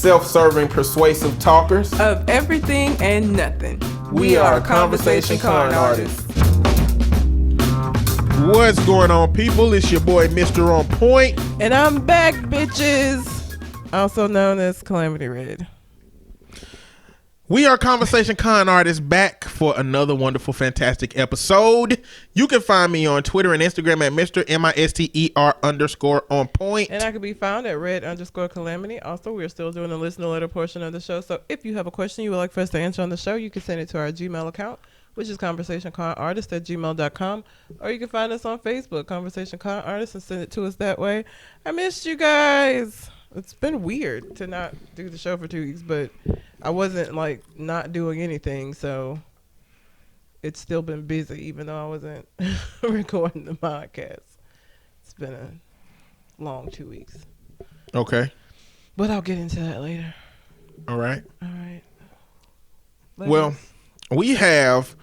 self-serving, persuasive talkers of everything and nothing. We are Conversation Con Artists. What's going on, people? It's your boy, Mr. On Point. And I'm back, bitches. Also known as Calamity Red. We are Conversation Con Artists, back for another wonderful, fantastic episode. You can find me on Twitter and Instagram at Mr. Mister__on point. And I can be found at Red_Calamity. Also, we're still doing the listener letter portion of the show. So if you have a question you would like for us to answer on the show, you can send it to our Gmail account, which is conversationconartist@gmail.com. Or you can find us on Facebook, Conversation Con Artists, and send it to us that way. I missed you guys. It's been weird to not do the show for 2 weeks, but I wasn't like not doing anything, so it's still been busy, even though I wasn't recording the podcast. It's been a long 2 weeks. Okay. But I'll get into that later. All right. Well, we have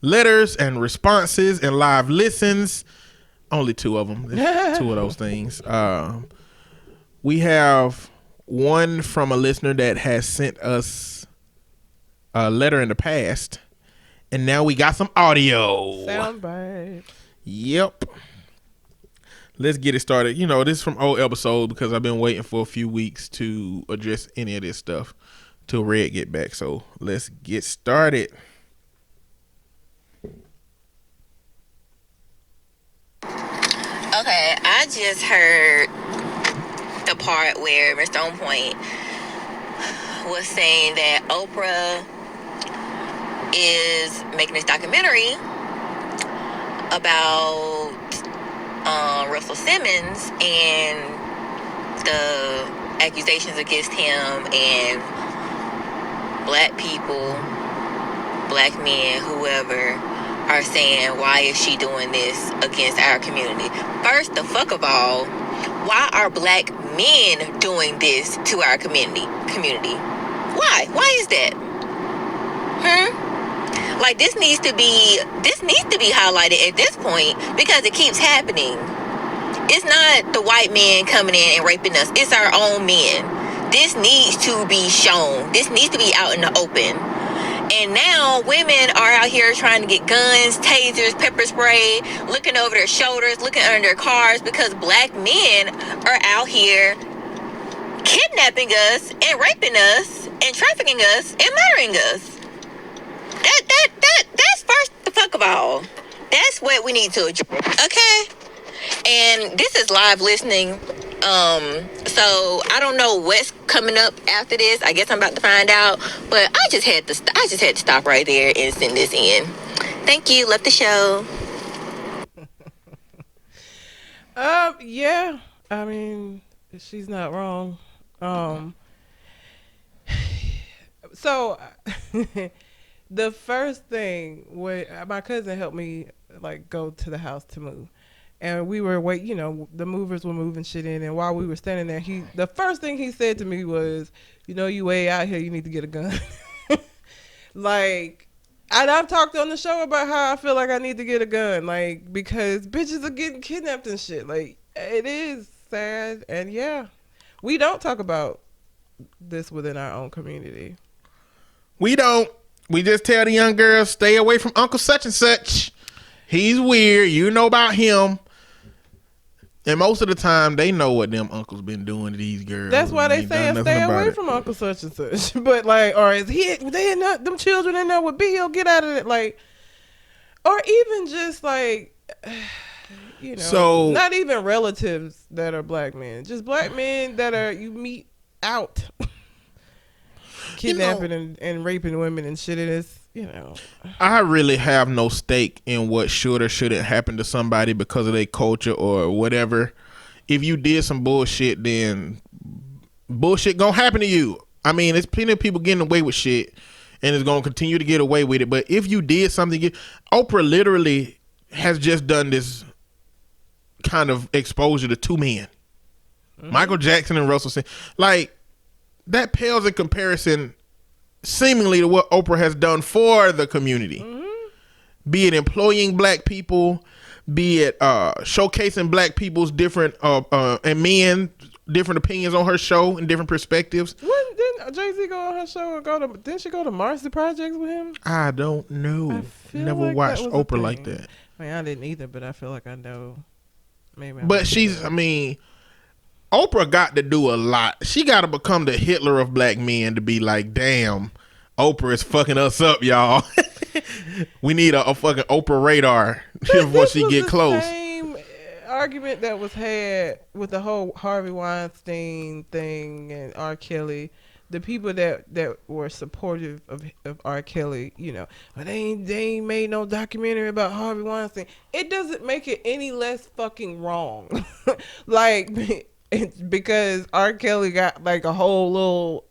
letters and responses and live listens. Only two of them. Two of those things. We have one from a listener that has sent us a letter in the past, and now we got some audio. Soundbite. Yep. Let's get it started. You know, this is from old episode because I've been waiting for a few weeks to address any of this stuff till Red get back. So let's get started. Okay, I just heard the part where Mr. On Point was saying that Oprah is making this documentary about Russell Simmons and the accusations against him and black people, black men, whoever, are saying, why is she doing this against our community? First, the fuck of all, why are black men doing this to our community? Why? Why is that? Like, this needs to be highlighted at this point because it keeps happening. It's not the white man coming in and raping us. It's our own men. This needs to be shown. This needs to be out in the open. And now women are out here trying to get guns, tasers, pepper spray, looking over their shoulders, looking under their cars because black men are out here kidnapping us and raping us and trafficking us and murdering us. That's first the fuck of all. That's what we need to address. Okay? And this is live listening. So I don't know what's coming up after this. I guess I'm about to find out. But I just had to stop right there and send this in. Thank you. Love the show. Yeah. I mean, she's not wrong. So the first thing when my cousin helped me like go to the house to move. And we were the movers were moving shit in, and while we were standing there, the first thing he said to me was, you way out here, you need to get a gun. Like, and I've talked on the show about how I feel like I need to get a gun, like, because bitches are getting kidnapped and shit. Like, it is sad, and yeah, we don't talk about this within our own community. We don't. We just tell the young girls, stay away from Uncle such and such. He's weird. You know about him. And most of the time, they know what them uncles been doing to these girls. That's why they say stay away from Uncle such and such. But like, or is they not them children in there with Bill? Get out of it, like, or even just like, so not even relatives that are black men, just black men that are you meet out, kidnapping and raping women and shit. And it's I really have no stake in what should or shouldn't happen to somebody because of their culture or whatever. If you did some bullshit, then bullshit gonna happen to you. I mean, there's plenty of people getting away with shit and it's gonna continue to get away with it. But if you did something, Oprah literally has just done this kind of exposure to two men, Michael Jackson and Russell Simmons. Like, that pales in comparison seemingly to what Oprah has done for the community, be it employing black people, be it showcasing black people's different and men different opinions on her show and different perspectives. Wasn't Jay-Z go on her show and didn't she go to Marcy Projects with him? I don't know. I feel Never like watched that was a Oprah like thing. that. I mean, I didn't either, but I feel like I know. Maybe. But Oprah got to do a lot. She got to become the Hitler of black men to be like, damn, Oprah is fucking us up, y'all. We need a fucking Oprah radar before she get close. Same argument that was had with the whole Harvey Weinstein thing and R. Kelly. The people that were supportive of R. Kelly, but they ain't made no documentary about Harvey Weinstein. It doesn't make it any less fucking wrong. Like, it's because R. Kelly got like a whole little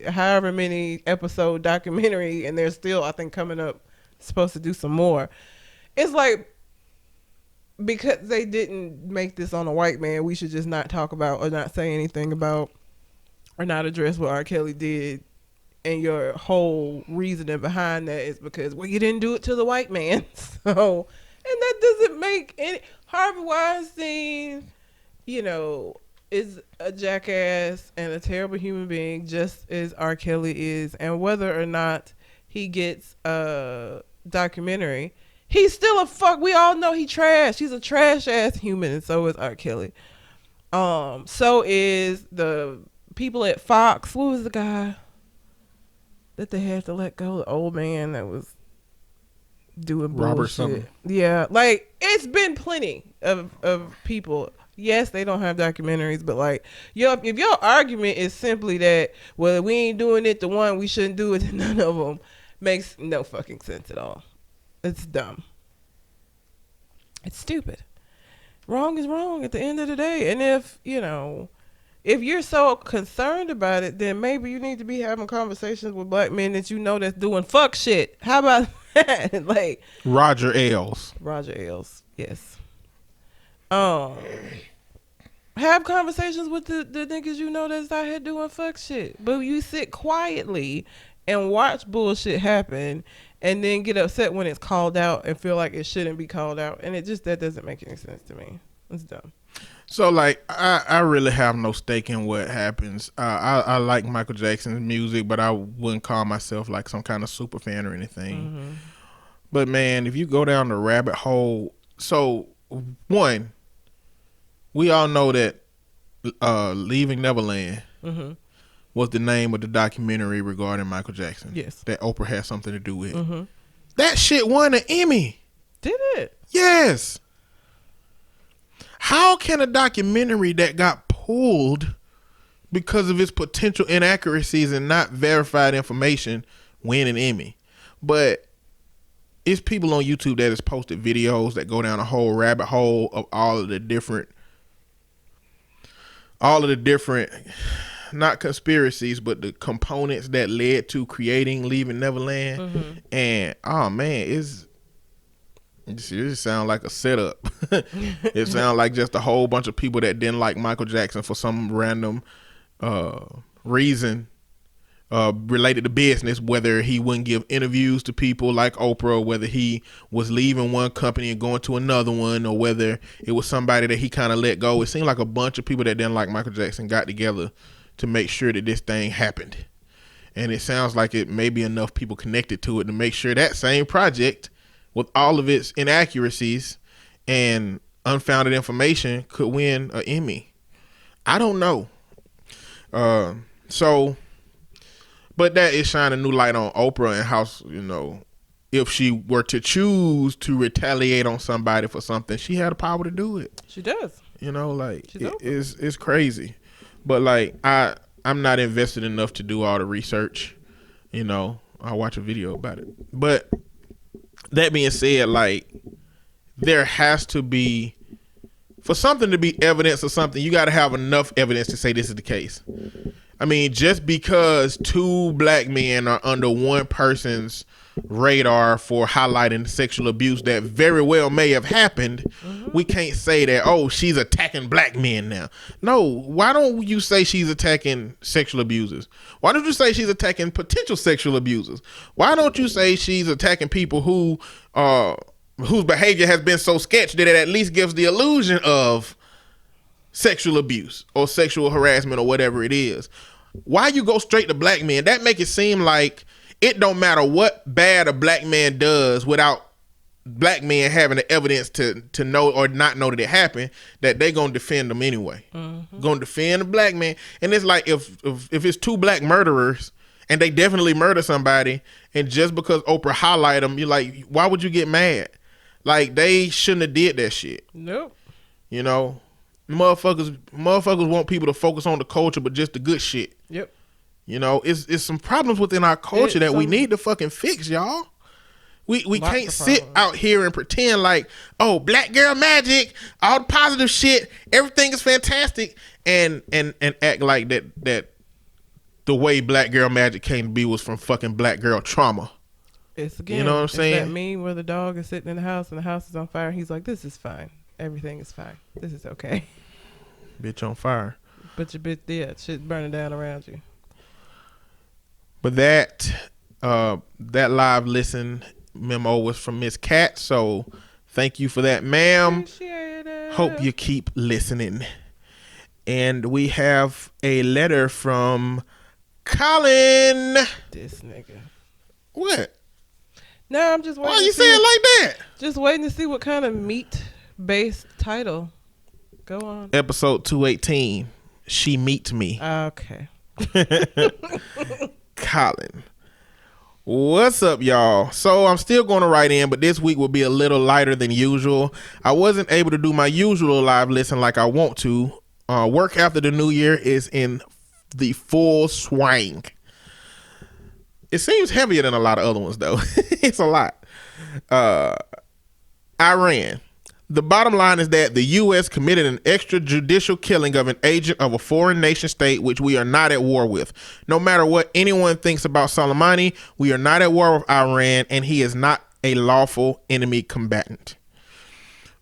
however many episode documentary, and they're still, I think, coming up supposed to do some more. It's like, because they didn't make this on a white man, we should just not talk about or not say anything about or not address what R. Kelly did. And your whole reasoning behind that is because, well, you didn't do it to the white man. So, and that doesn't make any. Harvey Weinstein, is a jackass and a terrible human being, just as R. Kelly is. And whether or not he gets a documentary, he's still a fuck. We all know he trash. He's a trash ass human, and so is R. Kelly. So is the people at Fox. What was the guy that they had to let go? The old man that was doing bullshit. Robert something. Yeah, like, it's been plenty of people. Yes, they don't have documentaries, but like, if your argument is simply that, well, we ain't doing it to one, we shouldn't do it to none of them, makes no fucking sense at all. It's dumb. It's stupid. Wrong is wrong at the end of the day. And if you're so concerned about it, then maybe you need to be having conversations with black men that that's doing fuck shit. How about that? Like Roger Ailes, yes. Have conversations with the niggas that's out here doing fuck shit. But you sit quietly and watch bullshit happen and then get upset when it's called out and feel like it shouldn't be called out. And that doesn't make any sense to me. It's dumb. So, like, I really have no stake in what happens. I like Michael Jackson's music, but I wouldn't call myself like some kind of super fan or anything. Mm-hmm. But man, if you go down the rabbit hole, so one, we all know that Leaving Neverland Mm-hmm. was the name of the documentary regarding Michael Jackson. Yes. That Oprah had something to do with. Mm-hmm. That shit won an Emmy. Did it? Yes. How can a documentary that got pulled because of its potential inaccuracies and not verified information win an Emmy? But it's people on YouTube that has posted videos that go down a whole rabbit hole of all of the different, not conspiracies, but the components that led to creating Leaving Neverland. Mm-hmm. And oh man, it just sounds like a setup. It sounds like just a whole bunch of people that didn't like Michael Jackson for some random reason related to business, whether he wouldn't give interviews to people like Oprah, whether he was leaving one company and going to another one, or whether it was somebody that he kind of let go. It seemed like a bunch of people that didn't like Michael Jackson got together to make sure that this thing happened. And it sounds like it may be enough people connected to it to make sure that same project, with all of its inaccuracies and unfounded information, could win an Emmy. I don't know. But that is shining a new light on Oprah and how, if she were to choose to retaliate on somebody for something, she had the power to do it. She does. It's crazy. But like, I'm not invested enough to do all the research. I'll watch a video about it. But that being said, like, there has to be, for something to be evidence of something, you got to have enough evidence to say this is the case. I mean, just because two black men are under one person's radar for highlighting sexual abuse that very well may have happened, we can't say that, oh, she's attacking black men now. No, why don't you say she's attacking sexual abusers? Why don't you say she's attacking potential sexual abusers? Why don't you say she's attacking people who whose behavior has been so sketchy that it at least gives the illusion of sexual abuse or sexual harassment or whatever it is? Why you go straight to black men? That make it seem like it don't matter what bad a black man does without black men having the evidence to know or not know that it happened, that they gonna defend them anyway. Gonna defend the black man. And it's like if it's two black murderers and they definitely murder somebody, and just because Oprah highlight them, you're like, why would you get mad? Like, they shouldn't have did that shit. Nope. You know, motherfuckers want people to focus on the culture, but just the good shit. Yep. You know, it's some problems within our culture that we need to fucking fix, y'all. We can't sit out here and pretend like, oh, black girl magic, all the positive shit, everything is fantastic, and act like that the way black girl magic came to be was from fucking black girl trauma. It's again, you know what I'm saying? That meme where the dog is sitting in the house and the house is on fire. He's like, this is fine. Everything is fine. This is okay. Bitch on fire. But your bitch, yeah, shit's burning down around you. But that live listen memo was from Miss Cat, so thank you for that, ma'am. Appreciate it. Hope you keep listening. And we have a letter from Colin. This nigga. What? No, I'm just waiting. Why you say it like that? Just waiting to see what kind of meat-based title. Go on. Episode 218. She meets me. Okay. Colin. What's up, y'all? So I'm still going to write in, but this week will be a little lighter than usual. I wasn't able to do my usual live listen like I want to. Work after the new year is in the full swing. It seems heavier than a lot of other ones, though. It's a lot. Iran. The bottom line is that the U.S. committed an extrajudicial killing of an agent of a foreign nation state, which we are not at war with. No matter what anyone thinks about Soleimani, we are not at war with Iran, and he is not a lawful enemy combatant.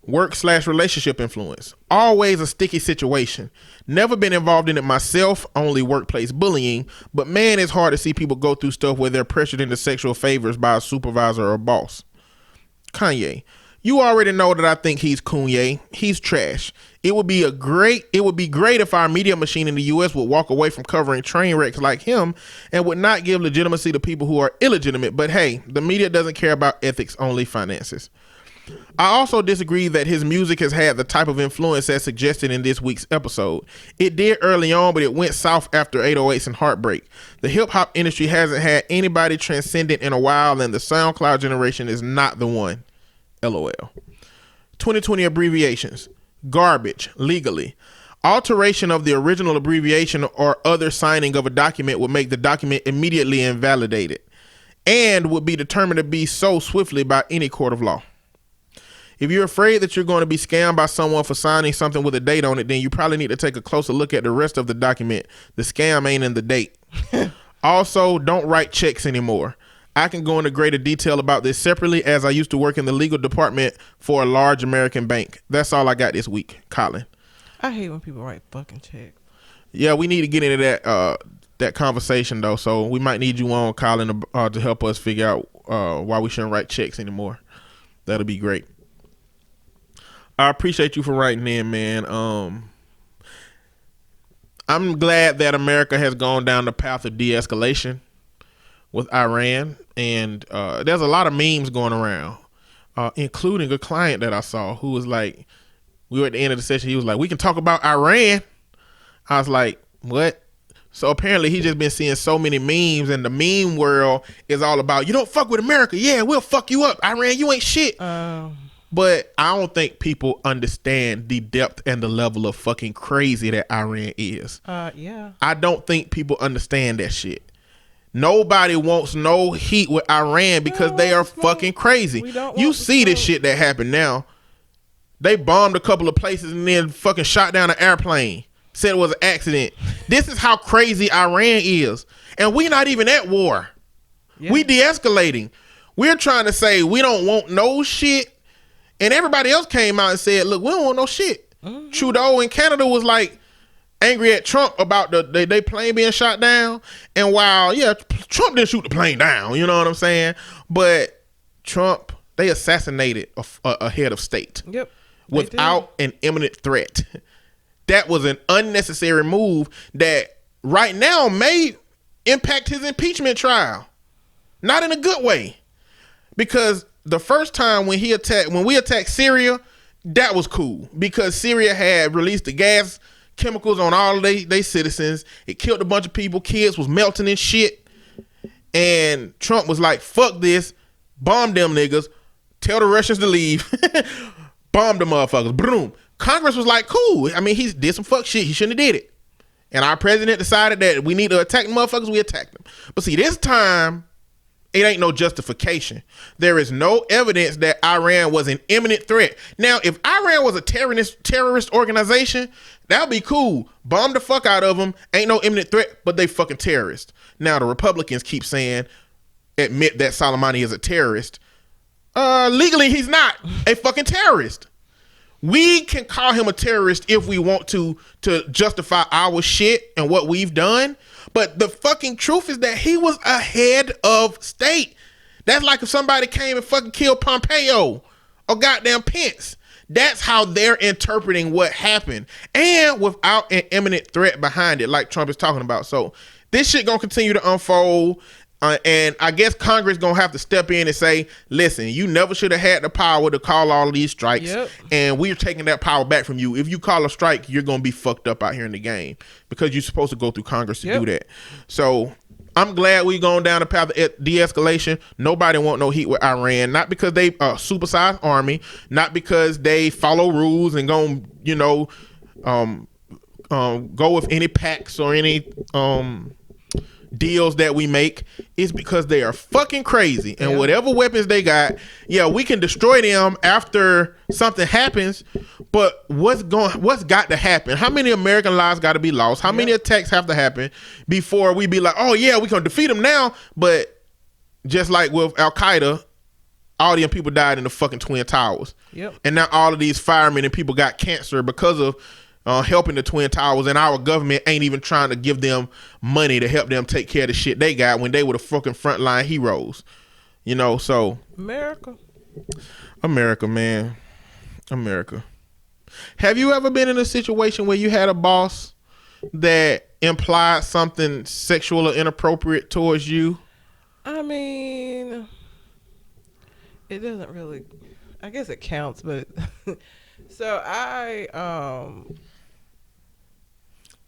Work/relationship influence. Always a sticky situation. Never been involved in it myself, only workplace bullying, but man, it's hard to see people go through stuff where they're pressured into sexual favors by a supervisor or boss. Kanye. You already know that I think he's Kanye. He's trash. It would be great if our media machine in the US would walk away from covering train wrecks like him and would not give legitimacy to people who are illegitimate. But hey, the media doesn't care about ethics, only finances. I also disagree that his music has had the type of influence as suggested in this week's episode. It did early on, but it went south after 808s and Heartbreak. The hip-hop industry hasn't had anybody transcendent in a while, and the SoundCloud generation is not the one. LOL. 2020 abbreviations. Garbage, legally. Alteration of the original abbreviation or other signing of a document would make the document immediately invalidated and would be determined to be so swiftly by any court of law. If you're afraid that you're going to be scammed by someone for signing something with a date on it, then you probably need to take a closer look at the rest of the document. The scam ain't in the date. Also, don't write checks anymore. I can go into greater detail about this separately, as I used to work in the legal department for a large American bank. That's all I got this week, Colin. I hate when people write fucking checks. Yeah, we need to get into that conversation, though, so we might need you on, Colin, to help us figure out why we shouldn't write checks anymore. That'll be great. I appreciate you for writing in, man. I'm glad that America has gone down the path of de-escalation with Iran, and there's a lot of memes going around, including a client that I saw who was like, we were at the end of the session, he was like, we can talk about Iran. I was like, what? So apparently he's just been seeing so many memes, and the meme world is all about, you don't fuck with America, yeah, we'll fuck you up, Iran, you ain't shit. But I don't think people understand the depth and the level of fucking crazy that Iran is. Yeah. I don't think people understand that shit. Nobody wants no heat with Iran because they are fucking crazy. You see this shit that happened now. They bombed a couple of places and then fucking shot down an airplane. Said it was an accident. This is how crazy Iran is. And we not even at war. Yeah. We de-escalating. We're trying to say we don't want no shit. And everybody else came out and said, look, we don't want no shit. Mm-hmm. Trudeau in Canada was like angry at Trump about they plane being shot down. And while, yeah, Trump didn't shoot the plane down, you know what I'm saying? But Trump, they assassinated a head of state. Yep. Without an imminent threat. That was an unnecessary move that right now may impact his impeachment trial. Not in a good way. Because the first time when we attacked Syria, that was cool. Because Syria had released the gas chemicals on all of they citizens. It killed a bunch of people. Kids was melting and shit. And Trump was like, fuck this. Bomb them niggas. Tell the Russians to leave. Bomb the motherfuckers. Boom. Congress was like, cool. I mean, he did some fuck shit. He shouldn't have did it. And our president decided that we need to attack the motherfuckers. We attacked them. But see, this time, it ain't no justification. There is no evidence that Iran was an imminent threat. Now, if Iran was a terrorist organization, that'd be cool. Bomb the fuck out of them. Ain't no imminent threat, but they fucking terrorists. Now, the Republicans keep saying, admit that Soleimani is a terrorist. Legally, he's not a fucking terrorist. We can call him a terrorist if we want to justify our shit and what we've done. But the fucking truth is that he was a head of state. That's like if somebody came and fucking killed Pompeo or goddamn Pence. That's how they're interpreting what happened. And without an imminent threat behind it, like Trump is talking about. So this shit gonna continue to unfold. And I guess Congress gonna have to step in and say, listen, you never should have had the power to call all of these strikes. Yep. And we're taking that power back from you. If you call a strike, you're gonna be fucked up out here in the game because you're supposed to go through Congress to do that. So I'm glad we going down the path of de-escalation. Nobody want no heat with Iran, not because they are supersized army, not because they follow rules and go with any pacts or any deals that we make. Is because they are fucking crazy, and whatever weapons they got, we can destroy them after something happens. But what's got to happen? How many American lives got to be lost? How many attacks have to happen before we be like, oh yeah, we can defeat them now? But just like with Al Qaeda, all them people died in the fucking Twin Towers. And now all of these firemen and people got cancer because of helping the Twin Towers, and our government ain't even trying to give them money to help them take care of the shit they got when they were the fucking frontline heroes. So America, man. America. Have you ever been in a situation where you had a boss that implied something sexual or inappropriate towards you? I mean, it doesn't really, I guess it counts, but so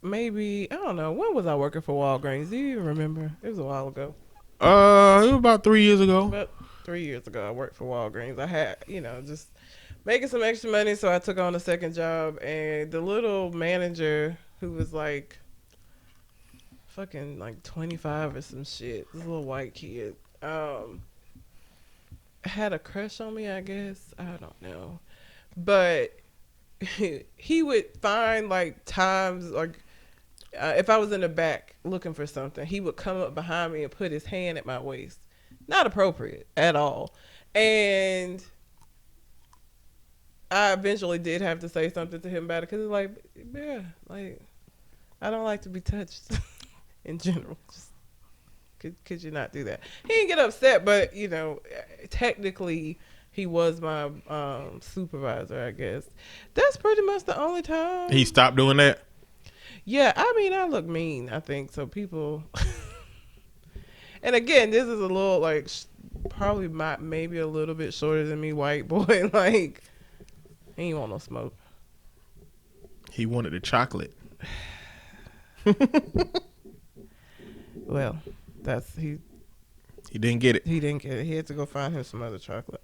maybe, I don't know, when was I working for Walgreens? Do you even remember? It was a while ago. It was about 3 years ago. About 3 years ago, I worked for Walgreens. I had, just making some extra money, so I took on a second job, and the little manager who was like fucking like 25 or some shit, this little white kid, had a crush on me, I guess. I don't know. But he would find like times, like if I was in the back looking for something, he would come up behind me and put his hand at my waist. Not appropriate at all. And I eventually did have to say something to him about it, because it's like, yeah, like, I don't like to be touched in general. Just could you not do that? He didn't get upset, but technically he was my supervisor, I guess. That's pretty much the only time. He stopped doing that? Yeah, I mean, I look mean, I think. So people... And again, this is a little, like, probably maybe a little bit shorter than me, white boy. Like, he ain't want no smoke. He wanted the chocolate. Well, he didn't get it. He didn't get it. He had to go find him some other chocolate.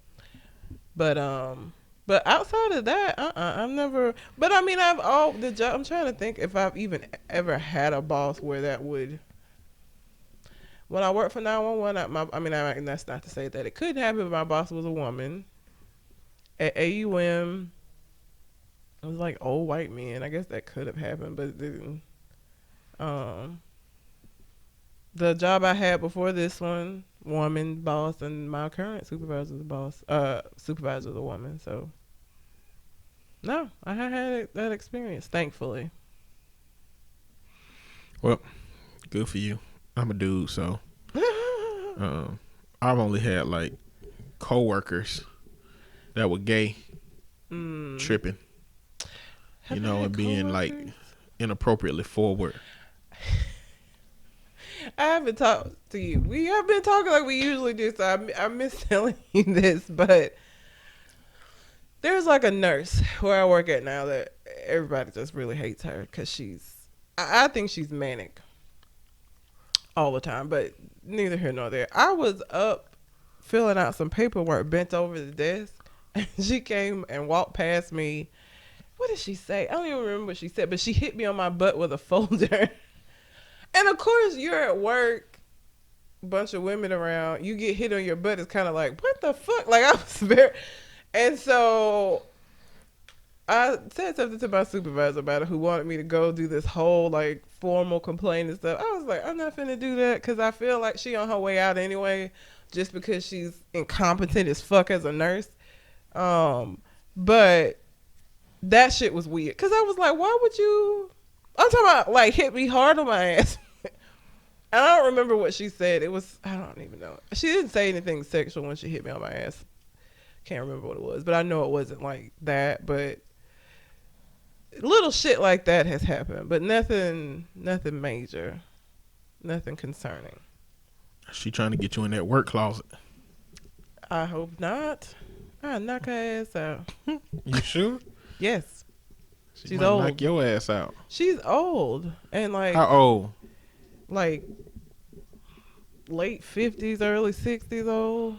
But outside of that, I've never. But I mean, I'm trying to think if I've even ever had a boss where that would. When I worked for 911, that's not to say that it couldn't happen, but my boss was a woman. At AUM, it was like old white men. I guess that could have happened, but it didn't. The job I had before this one, woman boss, and my current supervisor's boss, supervisor's a woman. So, no, I had that experience, thankfully. Well, good for you. I'm a dude, so I've only had like coworkers that were gay, tripping, and being like inappropriately forward. haven't talked to you. We have been talking like we usually do, so I miss telling you this, but there's like a nurse where I work at now that everybody just really hates her because I think she's manic all the time, but neither here nor there. I was up filling out some paperwork, bent over the desk, and she came and walked past me. What did she say? I don't even remember what she said, but she hit me on my butt with a folder. And of course, you're at work, bunch of women around, you get hit on your butt. It's kind of like, what the fuck? Like, I was very, and so I said something to my supervisor about it, who wanted me to go do this whole like formal complaint and stuff. I was like, I'm not finna do that because I feel like she on her way out anyway, just because she's incompetent as fuck as a nurse. But that shit was weird because I was like, why would you? I'm talking about like hit me hard on my ass. And I don't remember what she said. It was, I don't even know. She didn't say anything sexual when she hit me on my ass. Can't remember what it was, but I know it wasn't like that. But little shit like that has happened, but nothing major, nothing concerning. She trying to get you in that work closet. I hope not. I'll knock her ass out. You sure? Yes. She's old. Knock your ass out. She's old and like. How old? Like late 50s, early 60s old.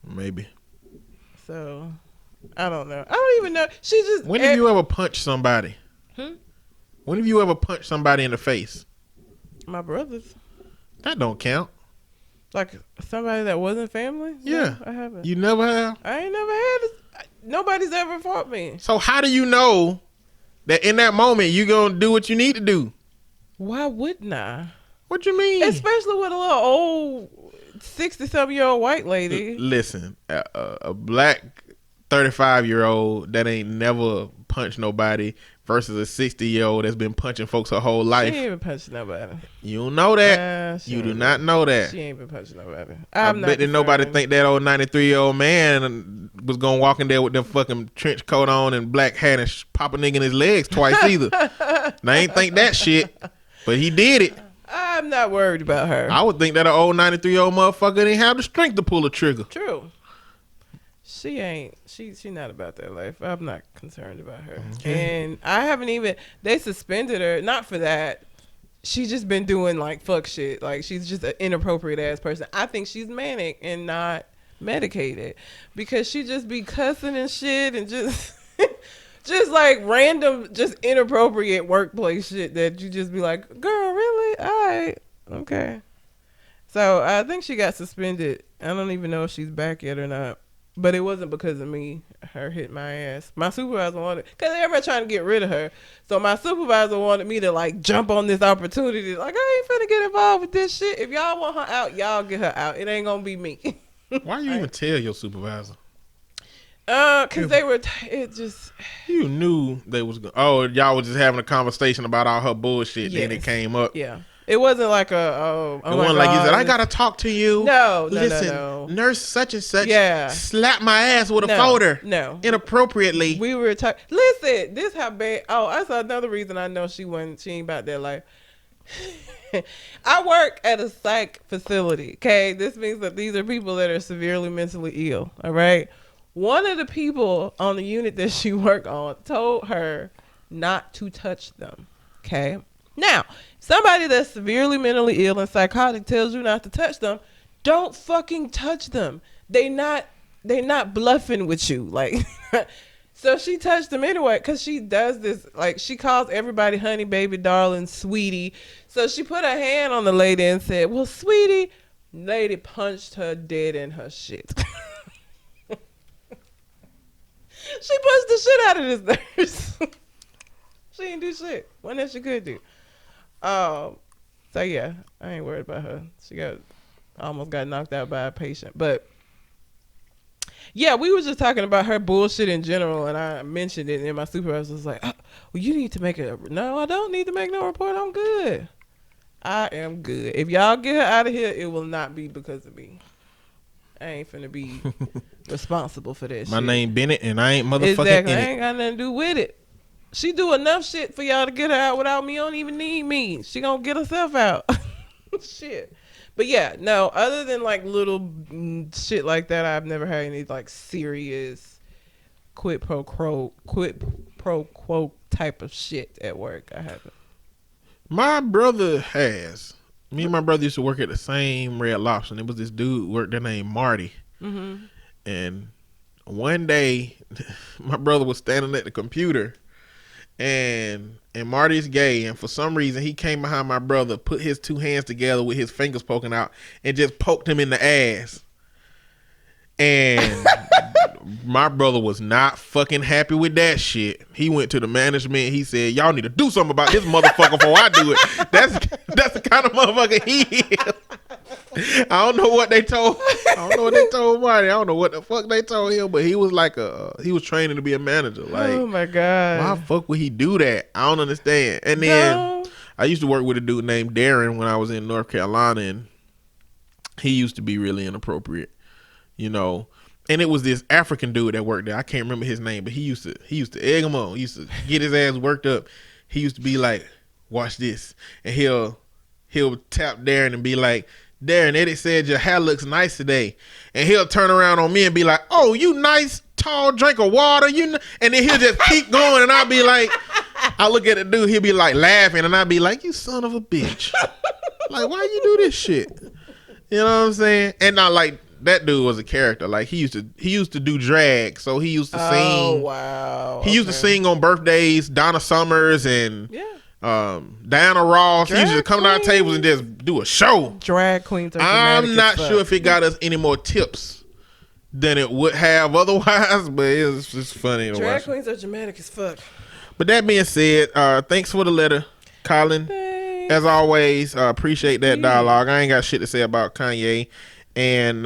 Maybe. So, I don't know. I don't even know. She just. When have you ever punched somebody? When have you ever punched somebody in the face? My brothers. That don't count. Like somebody that wasn't family? Yeah. No, I haven't. You never have? I ain't never had it. Nobody's ever fought me. So how do you know that in that moment you gonna do what you need to do? Why wouldn't I? What you mean? Especially with a little old 60-something-year-old white lady. Listen, a black 35-year-old that ain't never punched nobody versus a 60-year-old that's been punching folks her whole life. She ain't been punching nobody. You don't know that. You do not know that. She ain't been punching nobody. I bet that nobody think that old 93-year-old man was gonna walk in there with them fucking trench coat on and black hat and pop a nigga in his legs twice either. They ain't think that shit, but he did it. I'm not worried about her. I would think that an old 93-year-old motherfucker didn't have the strength to pull a trigger. True. She ain't. She not about that life. I'm not concerned about her. Okay. And I haven't even. They suspended her not for that. She just been doing like fuck shit. Like she's just an inappropriate ass person. I think she's manic and not medicated because she just be cussing and shit and just just like random, just inappropriate workplace shit that you just be like, girl, really? All right, okay. So I think she got suspended. I don't even know if she's back yet or not. But it wasn't because of me. Her hit my ass. My supervisor wanted, because everybody trying to get rid of her. So my supervisor wanted me to like jump on this opportunity. Like, I ain't finna get involved with this shit. If y'all want her out, y'all get her out. It ain't gonna be me. Why you even tell your supervisor? Cause they were, it just. You knew they was, y'all was just having a conversation about all her bullshit. Yes. Then it came up. Yeah. It wasn't like it wasn't like you said, I gotta talk to you. No, Listen, no. nurse such and such slap my ass with a No, folder. no. Inappropriately. We were talking. Listen, this how bad. Oh, that's another reason I know she ain't about that life. I work at a psych facility. Okay, this means that these are people that are severely mentally ill. All right. One of the people on the unit that she worked on told her not to touch them. Okay. Now, somebody that's severely mentally ill and psychotic tells you not to touch them, don't fucking touch them. They not bluffing with you. Like, so she touched them anyway because she does this, like, she calls everybody honey, baby, darling, sweetie. So she put her hand on the lady and said, well, sweetie, lady punched her dead in her shit. She punched the shit out of this nurse. She didn't do shit. One that she could do. So yeah, I ain't worried about her. She almost got knocked out by a patient. But yeah, we were just talking about her bullshit in general, and I mentioned it, and my supervisor was like, oh, well, you need to make no, I don't need to make no report. I'm good. I am good. If y'all get her out of here, it will not be because of me. I ain't finna be responsible for that shit. My name Bennett, and I ain't motherfucking exactly. in I it. ain't got nothing to do with it. She do enough shit for y'all to get her out without me. You don't even need me. She gonna get herself out. Shit. But yeah, no, other than like little shit like that, I've never had any like serious quid pro quo type of shit at work. I haven't. My brother has. Me and my brother used to work at the same Red Lobster, and it was this dude worked there named Marty. Mm-hmm. And one day, my brother was standing at the computer, and Marty's gay, and for some reason he came behind my brother, put his two hands together with his fingers poking out, and just poked him in the ass. And my brother was not fucking happy with that shit. He went to the management. He said, "Y'all need to do something about this motherfucker before I do it." That's the kind of motherfucker he is. I don't know what they told Marty. I don't know what the fuck they told him, but he was like he was training to be a manager. Like, oh my god, why the fuck would he do that? I don't understand. And then no. I used to work with a dude named Darren when I was in North Carolina, and he used to be really inappropriate, you know. And it was this African dude that worked there. I can't remember his name, but he used to egg him on. He used to get his ass worked up. He used to be like, "Watch this," and he'll tap Darren and be like, "Darren, Eddie said your hair looks nice today," and he'll turn around on me and be like, "Oh, you nice tall drink of water, and then he'll just keep going, and I'll be like, I look at the dude, he'll be like laughing, and I'll be like, "You son of a bitch, like why you do this shit?" You know what I'm saying? And not like. That dude was a character. Like he used to do drag, so he used to sing. Oh wow! He used to sing on birthdays. Donna Summers and Diana Ross. He used to come down tables and just do a show. Drag queens. I'm not sure if it got us any more tips than it would have otherwise, but it's just funny to drag watch. queens are dramatic as fuck. But that being said, thanks for the letter, Colin. Thanks. As always, appreciate that dialogue. I ain't got shit to say about Kanye. And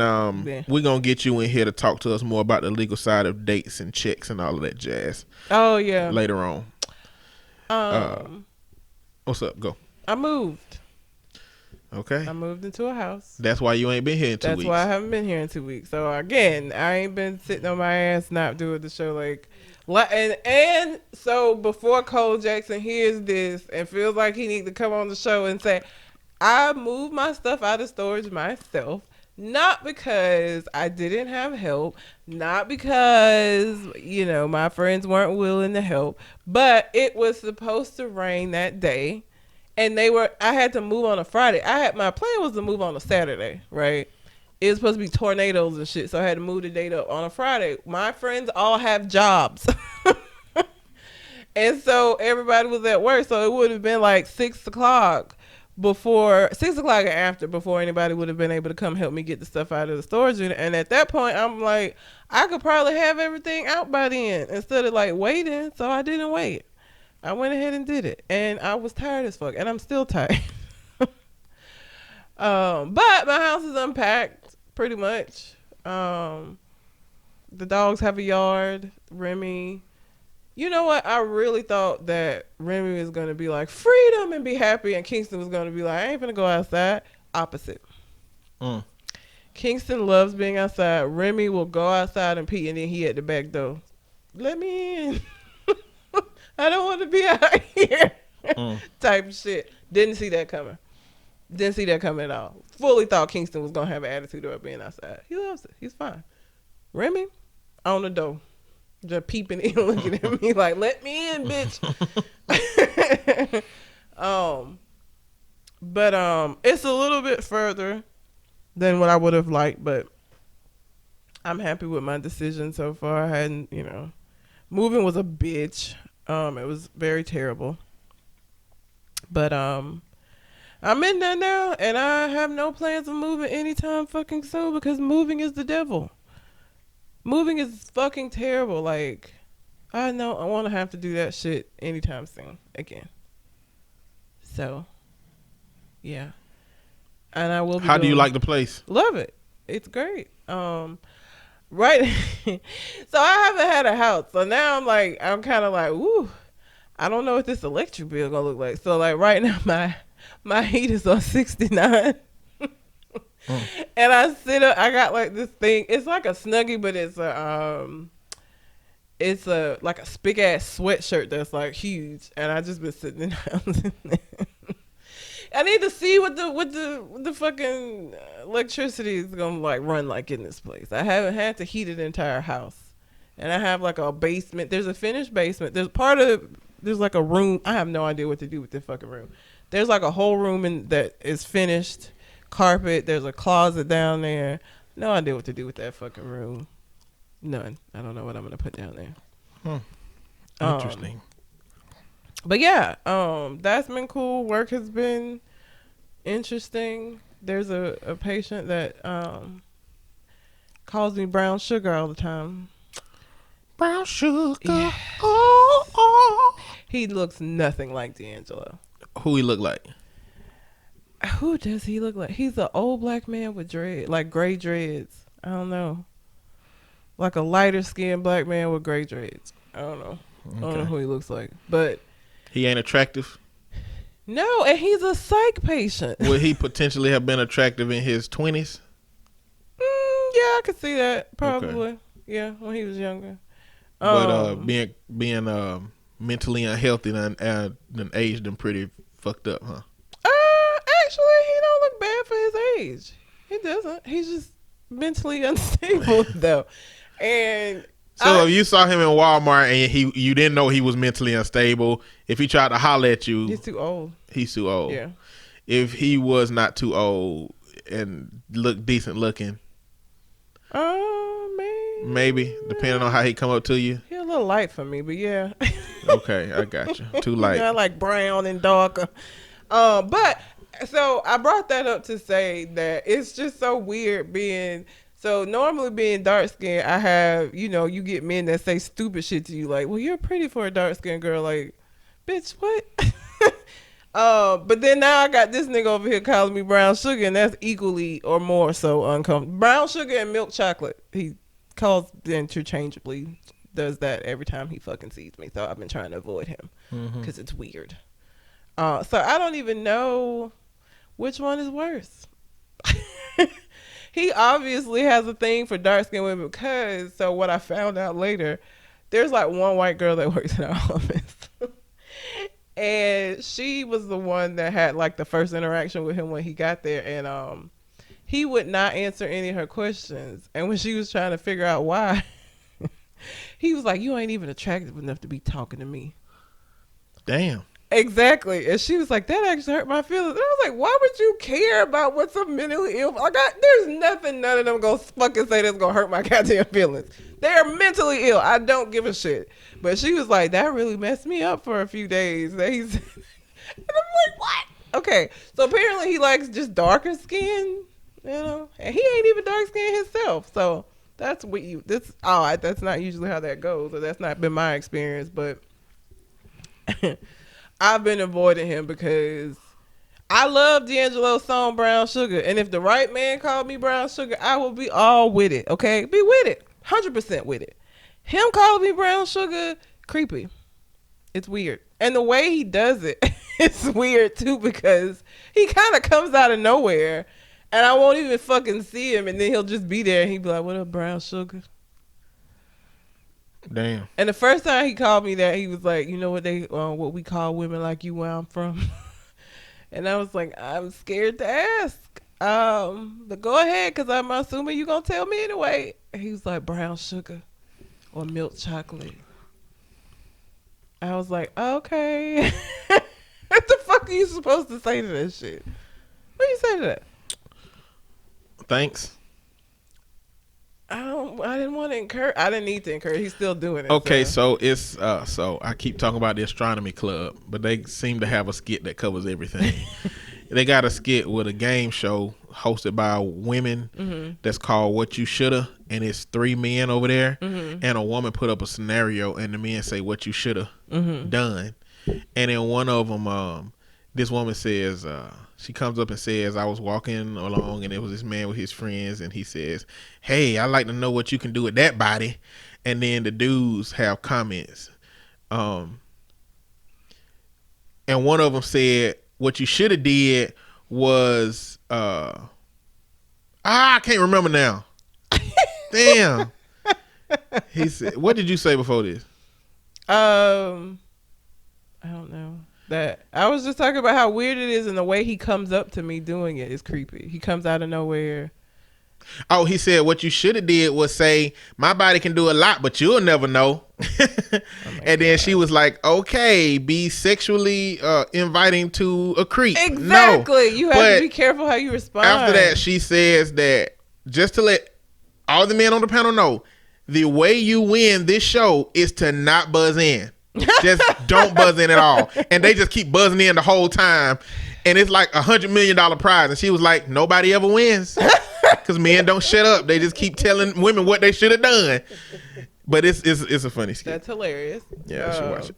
we're going to get you in here to talk to us more about the legal side of dates and checks and all of that jazz. Oh, yeah. Later on. What's up? Go. I moved. Okay. I moved into a house. That's why you ain't been here in 2 weeks. That's why I haven't been here in 2 weeks. So, again, I ain't been sitting on my ass not doing the show and so before Cole Jackson hears this and feels like he needs to come on the show and say, I moved my stuff out of storage myself. Not because I didn't have help, not because, my friends weren't willing to help, but it was supposed to rain that day, and I had to move on a Friday. My plan was to move on a Saturday, right? It was supposed to be tornadoes and shit, so I had to move the date up on a Friday. My friends all have jobs. And so everybody was at work, so it would have been like 6 o'clock. Before 6 o'clock and after, before anybody would have been able to come help me get the stuff out of the storage unit. And at that point, I'm like, I could probably have everything out by then instead of like waiting. So I didn't wait. I went ahead and did it, and I was tired as fuck, and I'm still tired. But my house is unpacked pretty much. The dogs have a yard. Remy. You know what? I really thought that Remy was going to be like, freedom and be happy. And Kingston was going to be like, I ain't going to go outside. Opposite. Kingston loves being outside. Remy will go outside and pee, and then he at the back door. Let me in. I don't want to be out here. Type of shit. Didn't see that coming. Didn't see that coming at all. Fully thought Kingston was going to have an attitude about being outside. He loves it. He's fine. Remy, on the door. Just peeping in, looking at me like, let me in, bitch. But it's a little bit further than what I would have liked, but I'm happy with my decision so far. I hadn't, moving was a bitch. It was very terrible. But I'm in there now, and I have no plans of moving anytime fucking soon because moving is the devil. Moving is fucking terrible. Like, I know I want to have to do that shit anytime soon again. So, yeah. And I will be How do you like the place? Love it. It's great. Right. So I haven't had a house. So now I'm kind of like, woo. I don't know what this electric bill gonna look like. So like right now my heat is on 69. And I sit up. I got like this thing. It's like a Snuggie, but it's like a big ass sweatshirt that's like huge. And I just been sitting in the house. I need to see what the fucking electricity is gonna like run like in this place. I haven't had to heat the entire house, and I have like a basement. There's a finished basement. There's like a room. I have no idea what to do with this fucking room. There's like a whole room that is finished, carpet. There's a closet down there. No idea what to do with that fucking room. None. I don't know what I'm gonna put down there. Interesting. But yeah, that's been cool. Work has been interesting. There's a patient that calls me brown sugar all the time. Brown sugar. Yeah. Oh. He looks nothing like D'Angelo. Who he look like? Who does he look like? He's an old black man with dread, like gray dreads. I don't know. Like a lighter skinned black man with gray dreads. I don't know. Okay. I don't know who he looks like. But He ain't attractive. no, and he's a psych patient. Would he potentially have been attractive in his 20s? Yeah, I could see that. Probably. Okay. Yeah, when he was younger. But being mentally unhealthy and aged and pretty fucked up, huh? Actually, he don't look bad for his age. He doesn't. He's just mentally unstable though. And so if you saw him in Walmart and you didn't know he was mentally unstable, if he tried to holler at you, he's too old. He's too old. Yeah. If he was not too old and looked decent looking, maybe depending on how he come up to you. He a little light for me, but yeah. Okay, I got you. Too light. I like brown and darker. But so I brought that up to say that it's just so weird being. So normally being dark skinned, I have, you get men that say stupid shit to you like, well, you're pretty for a dark skinned girl. Like, bitch, what? But then now I got this nigga over here calling me brown sugar, and that's equally or more so uncomfortable. Brown sugar and milk chocolate. He calls interchangeably, does that every time he fucking sees me. So I've been trying to avoid him because it's weird. So I don't even know which one is worse. He obviously has a thing for dark skinned women because, so what I found out later, there's like one white girl that works in our office. And she was the one that had like the first interaction with him when he got there. And he would not answer any of her questions. And when she was trying to figure out why, he was like, you ain't even attractive enough to be talking to me. Damn. Exactly. And she was like, that actually hurt my feelings. And I was like, why would you care about what's a mentally ill? There's nothing none of them gonna fucking say that's gonna hurt my goddamn feelings. They're mentally ill. I don't give a shit. But she was like, that really messed me up for a few days. And I'm like, what? Okay. So apparently he likes just darker skin, and he ain't even dark skinned himself. So that's that's not usually how that goes, or that's not been my experience, but I've been avoiding him because I love D'Angelo's song Brown Sugar. And if the right man called me brown sugar, I will be all with it. Okay? Be with it. 100% with it. Him calling me brown sugar, creepy. It's weird. And the way he does it, it's weird too because he kind of comes out of nowhere and I won't even fucking see him, and then he'll just be there and he'll be like, what up, brown sugar? Damn. And the first time he called me that, he was like, you know what we call women like you where I'm from? And I was like, I'm scared to ask. But go ahead, because I'm assuming you're going to tell me anyway. And he was like, brown sugar or milk chocolate. I was like, okay. What the fuck are you supposed to say to that shit? What do you say to that? Thanks. I didn't want to encourage. I didn't need to encourage. He's still doing it. Okay, so it's so I keep talking about the astronomy club, but they seem to have a skit that covers everything. They got a skit with a game show hosted by women that's called What You Shoulda, and it's 3 men over there, and a woman put up a scenario, and the men say what you shoulda done, and then one of them, this woman says, she comes up and says, I was walking along and there was this man with his friends, and he says, hey, I'd like to know what you can do with that body. And then the dudes have comments. And one of them said, what you should have did was, I can't remember now. Damn. He said, what did you say before this? I don't know. That I was just talking about how weird it is, and the way he comes up to me doing it is creepy. He comes out of nowhere. Oh, he said what you should have did was say, my body can do a lot, but you'll never know. And then she was like, okay, be sexually inviting to a creep. Exactly. No. You have to be careful how you respond. After that, she says that just to let all the men on the panel know, the way you win this show is to not buzz in. Just don't buzz in at all. And they just keep buzzing in the whole time. And it's like $100 million prize. And she was like, nobody ever wins. Because men don't shut up. They just keep telling women what they should have done. But it's a funny skit. That's hilarious. Yeah, I should watch it.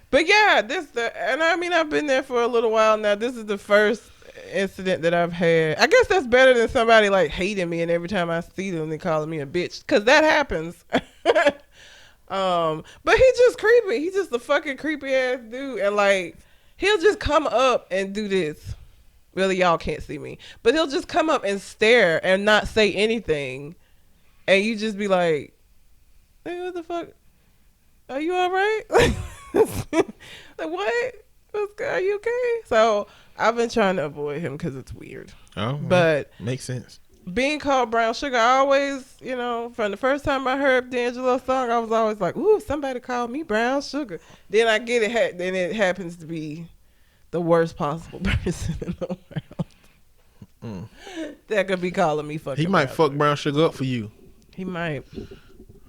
But yeah, and I mean, I've been there for a little while now. This is the first incident that I've had. I guess that's better than somebody like hating me and every time I see them they calling me a bitch, because that happens. But he's just creepy. He's just a fucking creepy ass dude, and like he'll just come up and do this. Really, y'all can't see me, but he'll just come up and stare and not say anything, and you just be like, "Hey, what the fuck? Are you all right?" Like what? What's good? Are you okay? So I've been trying to avoid him because it's weird. Oh, well, but makes sense. Being called brown sugar, I always, from the first time I heard D'Angelo's song, I was always like, "Ooh, somebody called me brown sugar." Then I get it. Then it happens to be the worst possible person in the world that could be calling me fucking. He might fuck brown sugar up for you. He might.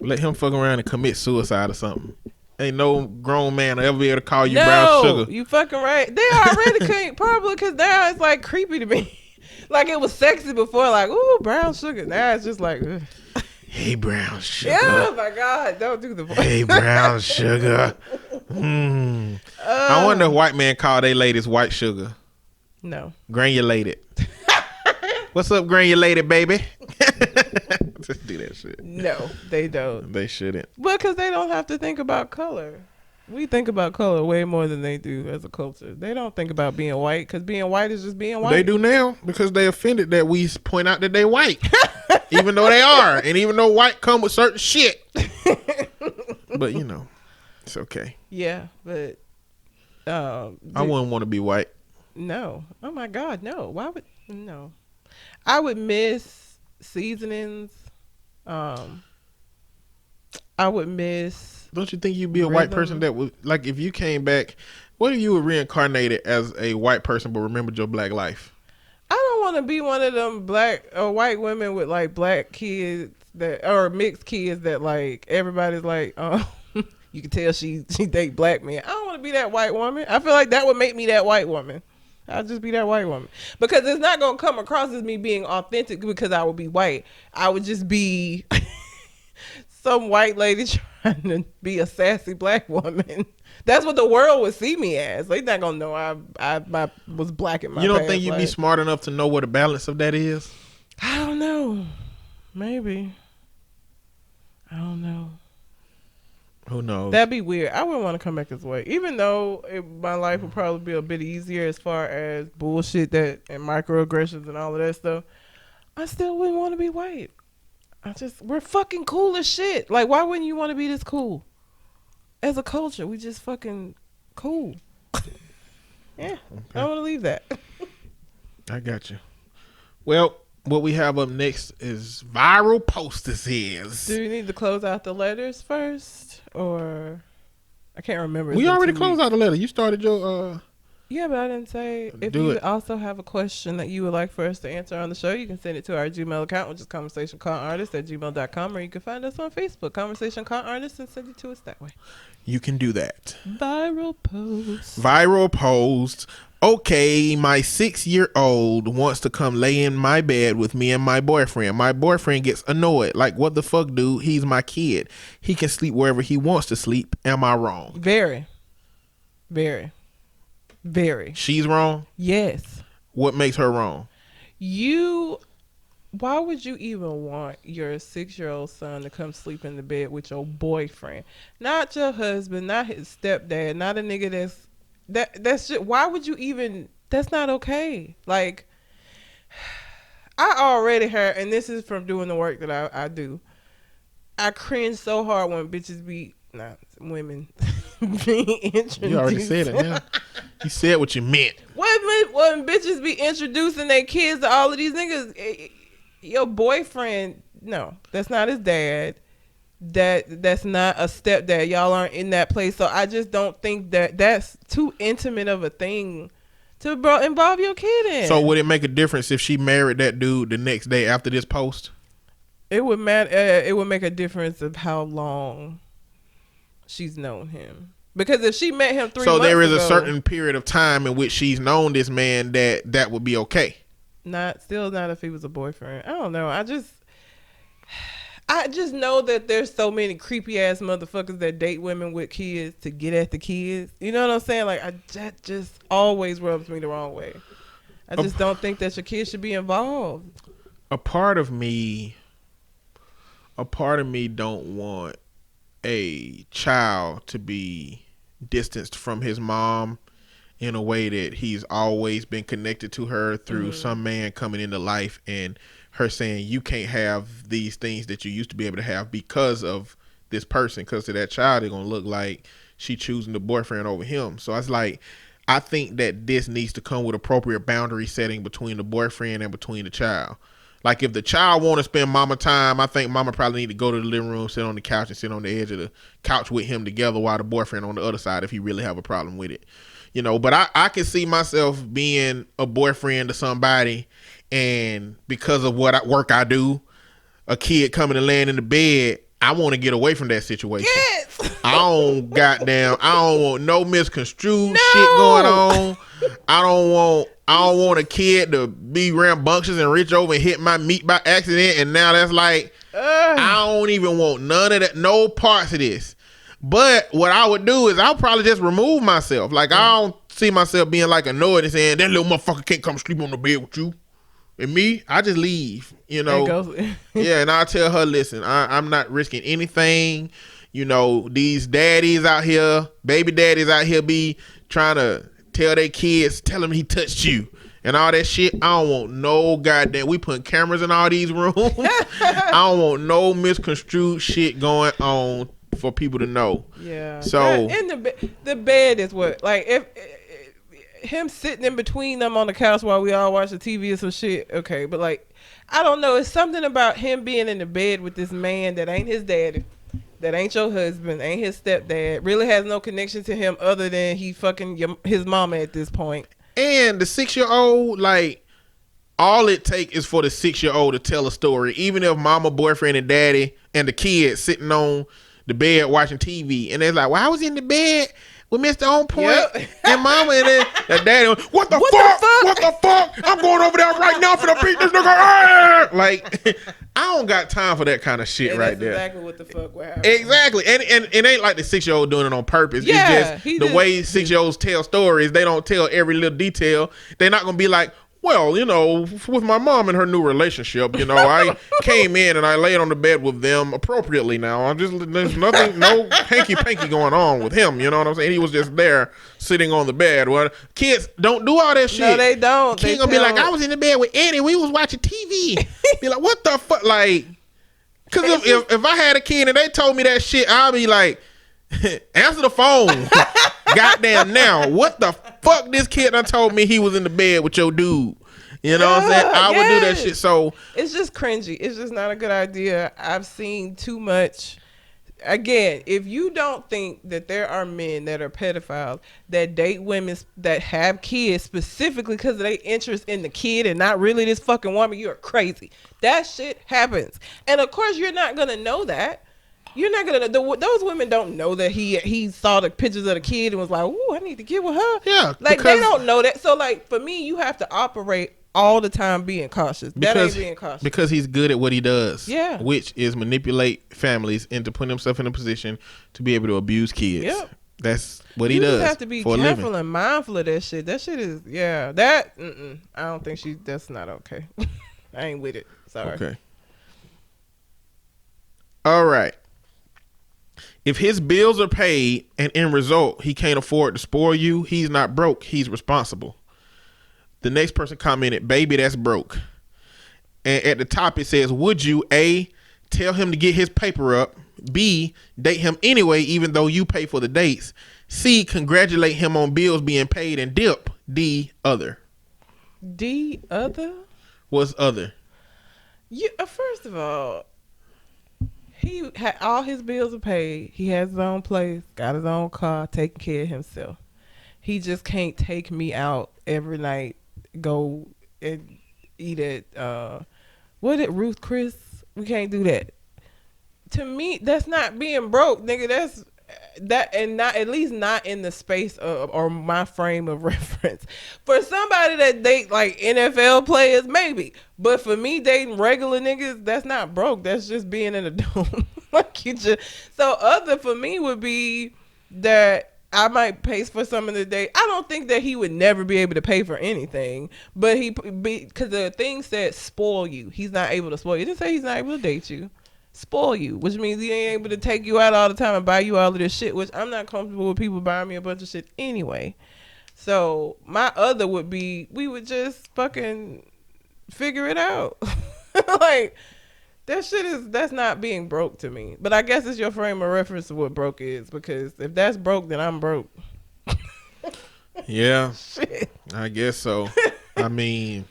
Let him fuck around and commit suicide or something. Ain't no grown man will ever be able to call you brown sugar. You fucking right. They already can't, probably, because now it's like creepy to me. Like it was sexy before, like, ooh, brown sugar. Now it's just like, ugh. Hey, brown sugar. Oh my God, don't do the voice. Hey, brown sugar. I wonder if white men call their ladies white sugar. No. Granulated. What's up, granulated, baby? Just do that shit. No, they don't. They shouldn't. Well, because they don't have to think about color. We think about color way more than they do as a culture. They don't think about being white, because being white is just being white. They do now, because they offended that we point out that they white. Even though they are. And even though white come with certain shit. But, it's okay. Yeah, but... I wouldn't want to be white. No. Oh, my God, no. Why would... No. I would miss seasonings. I would miss... Don't you think you'd be a white person that would... Like, if you came back... What if you were reincarnated as a white person but remembered your black life? I don't want to be one of them black or white women with like black kids or mixed kids that like everybody's like, you can tell she date black men. I don't want to be that white woman. I feel like that would make me that white woman. I'll just be that white woman, because it's not gonna come across as me being authentic because I would be white. I would just be some white lady trying to be a sassy black woman. That's what the world would see me as. They're not gonna know I was black in my. You don't think you'd be smart enough to know what the balance of that is? I don't know. Maybe. I don't know. Who knows? That'd be weird. I wouldn't want to come back this way, even though my life would probably be a bit easier as far as bullshit and microaggressions and all of that stuff. I still wouldn't want to be white. We're fucking cool as shit. Like, why wouldn't you want to be this cool? As a culture, we just fucking cool. Yeah, okay. I don't want to leave that. I got you. Well, what we have up next is viral posters. Do we need to close out the letters first, or I can't remember? We already closed out the letter. You started your. Yeah, but I didn't say. If you also have a question that you would like for us to answer on the show, you can send it to our Gmail account, which is conversationconartist@gmail.com, or you can find us on Facebook, Conversation Con Artist, and send it to us that way. You can do that. Viral post. Viral post. Okay, my 6-year-old wants to come lay in my bed with me and my boyfriend. My boyfriend gets annoyed. Like, what the fuck, dude? He's my kid. He can sleep wherever he wants to sleep. Am I wrong? Very. Very. Very. She's wrong? Yes. What makes her wrong? Why would you even want your 6-year-old son to come sleep in the bed with your boyfriend? Not your husband, not his stepdad, not a nigga that's just, why would you even, that's not okay. Like, I already heard, and this is from doing the work that I do, I cringe so hard when bitches be not women being introduced. You already said it now. You said what you meant. When bitches be introducing their kids to all of these niggas, your boyfriend, no, that's not his dad. That's not a stepdad. Y'all aren't in that place. So I just don't think that's too intimate of a thing to involve your kid in. So would it make a difference if she married that dude the next day after this post? It would matter. It would make a difference of how long she's known him. Because if she met him 3 months ago. So there is a certain period of time in which she's known this man that would be okay. Still not if he was a boyfriend. I don't know. I just know that there's so many creepy ass motherfuckers that date women with kids to get at the kids. You know what I'm saying? Like that just always rubs me the wrong way. I just don't think that your kids should be involved. A part of me don't want a child to be distanced from his mom in a way that he's always been connected to her through some man coming into life and her saying you can't have these things that you used to be able to have because of this person, because to that child it's gonna look like she choosing the boyfriend over him. So it's like, I think that this needs to come with appropriate boundary setting between the boyfriend and between the child. Like if the child want to spend mama time, I think mama probably need to go to the living room, sit on the couch, and sit on the edge of the couch with him together while the boyfriend on the other side if he really have a problem with it. You know, but I can see myself being a boyfriend to somebody, and because of what work I do, a kid coming and laying in the bed, I want to get away from that situation. Yes. I don't want no misconstrued shit going on. I don't want a kid to be rambunctious and reach over and hit my meat by accident, and now that's like, I don't even want none of that, no parts of this. But what I would do is I'll probably just remove myself. Like I don't see myself being like annoyed and saying that little motherfucker can't come sleep on the bed with you. And me, I just leave, you know. Yeah, and I'll tell her, listen, I'm not risking anything. You know, these daddies out here, baby daddies out here be trying to tell their kids, tell them he touched you and all that shit. I don't want no goddamn, we putting cameras in all these rooms. I don't want no misconstrued shit going on for people to know. Yeah. So and the bed is what, like, if him sitting in between them on the couch while we all watch the TV or some shit, okay, but like, I don't know, it's something about him being in the bed with this man that ain't his daddy, that ain't your husband, ain't his stepdad, really has no connection to him other than he fucking his mama at this point. And the 6-year-old, like, all it take is for the 6-year-old to tell a story, even if mama, boyfriend, and daddy and the kid sitting on the bed watching TV, and they're like, well, I was in the bed with Mr. On Point and mama, and then the daddy, what the fuck? I'm going over there right now for the beat this nigga. Like, I don't got time for that kind of shit right there. Exactly what the fuck would happen. Exactly. And it ain't like the 6-year-old doing it on purpose. Yeah, it's just the way 6-year-olds tell stories, they don't tell every little detail. They're not gonna be like, well, you know, with my mom and her new relationship, you know, I came in and I laid on the bed with them appropriately. Now, there's nothing, no hanky-panky going on with him. You know what I'm saying? He was just there sitting on the bed. Well, kids don't do all that shit. No, they don't. Kids gonna be like, I was in the bed with Eddie. We was watching TV. Be like, what the fuck? Like, because if I had a kid and they told me that shit, I'll be like, answer the phone. Goddamn now. What the fuck this kid done told me he was in the bed with your dude? You know what I'm saying? I would do that shit. So it's just cringy. It's just not a good idea. I've seen too much. Again, if you don't think that there are men that are pedophiles that date women that have kids specifically because of their interest in the kid and not really this fucking woman, you're crazy. That shit happens. And of course you're not gonna know that. You're not gonna. Those women don't know that he saw the pictures of the kid and was like, "Ooh, I need to get with her." Yeah, like they don't know that. So like for me, you have to operate all the time being cautious. That ain't being cautious because he's good at what he does. Yeah, which is manipulate families into putting himself in a position to be able to abuse kids. Yep. That's what he does. You have to be careful and mindful of that shit. That shit is that. I don't think that's not okay. I ain't with it. Sorry. Okay. All right. If his bills are paid and in result he can't afford to spoil you, he's not broke. He's responsible. The next person commented, baby, that's broke. And at the top it says, would you A, tell him to get his paper up. B, date him anyway, even though you pay for the dates. C, congratulate him on bills being paid and dip. D, other. D, other? What's other? First of all, he had all his bills are paid. He has his own place, got his own car, taking care of himself. He just can't take me out every night, go and eat at Ruth Chris. We can't do that. To me, that's not being broke, nigga. That's that, and not at least not in the space of or my frame of reference. For somebody that date like NFL players, maybe, but for me dating regular niggas, that's not broke. That's just being in a dome. Like you just so other for me would be that I might pay for some of the day. I don't think that he would never be able to pay for anything, but because the thing said spoil you. He's not able to spoil you. It didn't say he's not able to date you. Spoil you, which means he ain't able to take you out all the time and buy you all of this shit, which I'm not comfortable with people buying me a bunch of shit anyway. So my other would be we would just fucking figure it out. Like that's not being broke to me. But I guess it's your frame of reference of what broke is, because if that's broke, then I'm broke. Yeah. Shit. I guess so. I mean,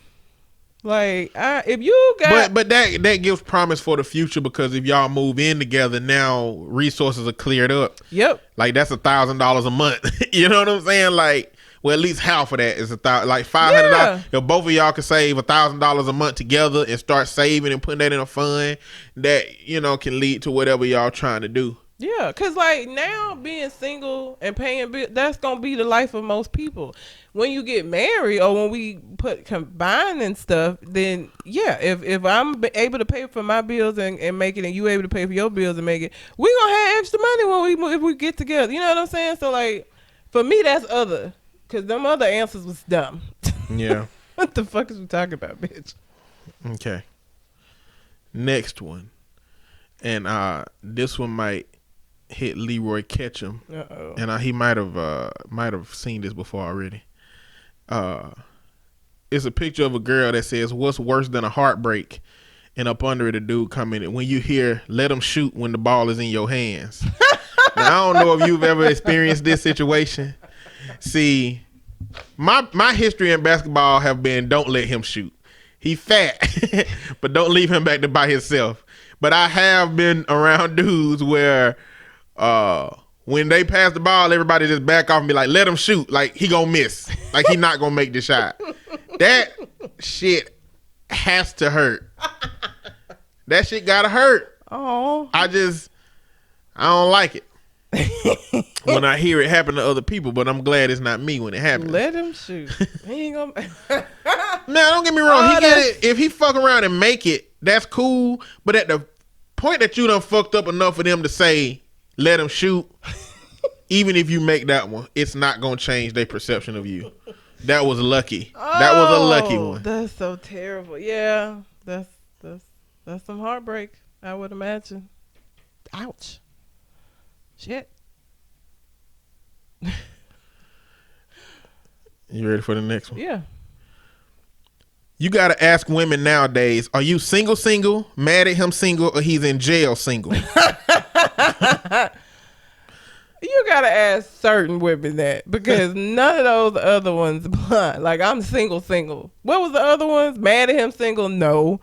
like if you got but that gives promise for the future, because if y'all move in together now, resources are cleared up. Yep. Like that's $1,000 a month. You know what I'm saying? Like, well, at least half of that is like $500. Yeah. If both of y'all can save $1,000 a month together and start saving and putting that in a fund, that can lead to whatever y'all trying to do. Yeah, because like now being single and paying bills, that's going to be the life of most people. When you get married or when we combine and stuff, then yeah, if I'm able to pay for my bills and make it, and you able to pay for your bills and make it, we going to have extra money if we get together. You know what I'm saying? So like, for me, that's other, because them other answers was dumb. Yeah. What the fuck is we talking about, bitch? Okay. Next one. And this one might hit Leroy Ketchum. Uh-oh. And he might have seen this before already. It's a picture of a girl that says, "What's worse than a heartbreak?" And up under it, a dude commented, "When you hear, let him shoot when the ball is in your hands." Now, I don't know if you've ever experienced this situation. See, my history in basketball have been, don't let him shoot. He fat, but don't leave him back there by himself. But I have been around dudes where when they pass the ball, everybody just back off and be like, let him shoot. Like, he gonna miss. Like, he not gonna make the shot. That shit has to hurt. That shit gotta hurt. Oh. I don't like it when I hear it happen to other people, but I'm glad it's not me when it happens. Let him shoot. He ain't gonna. Now, don't get me wrong. He get it. If he fuck around and make it, that's cool. But at the point that you done fucked up enough for them to say, let him shoot, even if you make that one, it's not gonna change their perception of you. That was lucky. That was a lucky one. That's so terrible. Yeah, that's some heartbreak, I would imagine. Ouch. Shit. You ready for the next one? Yeah. You got to ask women nowadays, are you single, mad at him single, or he's in jail single? You got to ask certain women that, because none of those other ones apply. Like, I'm single. What was the other ones? Mad at him single? No.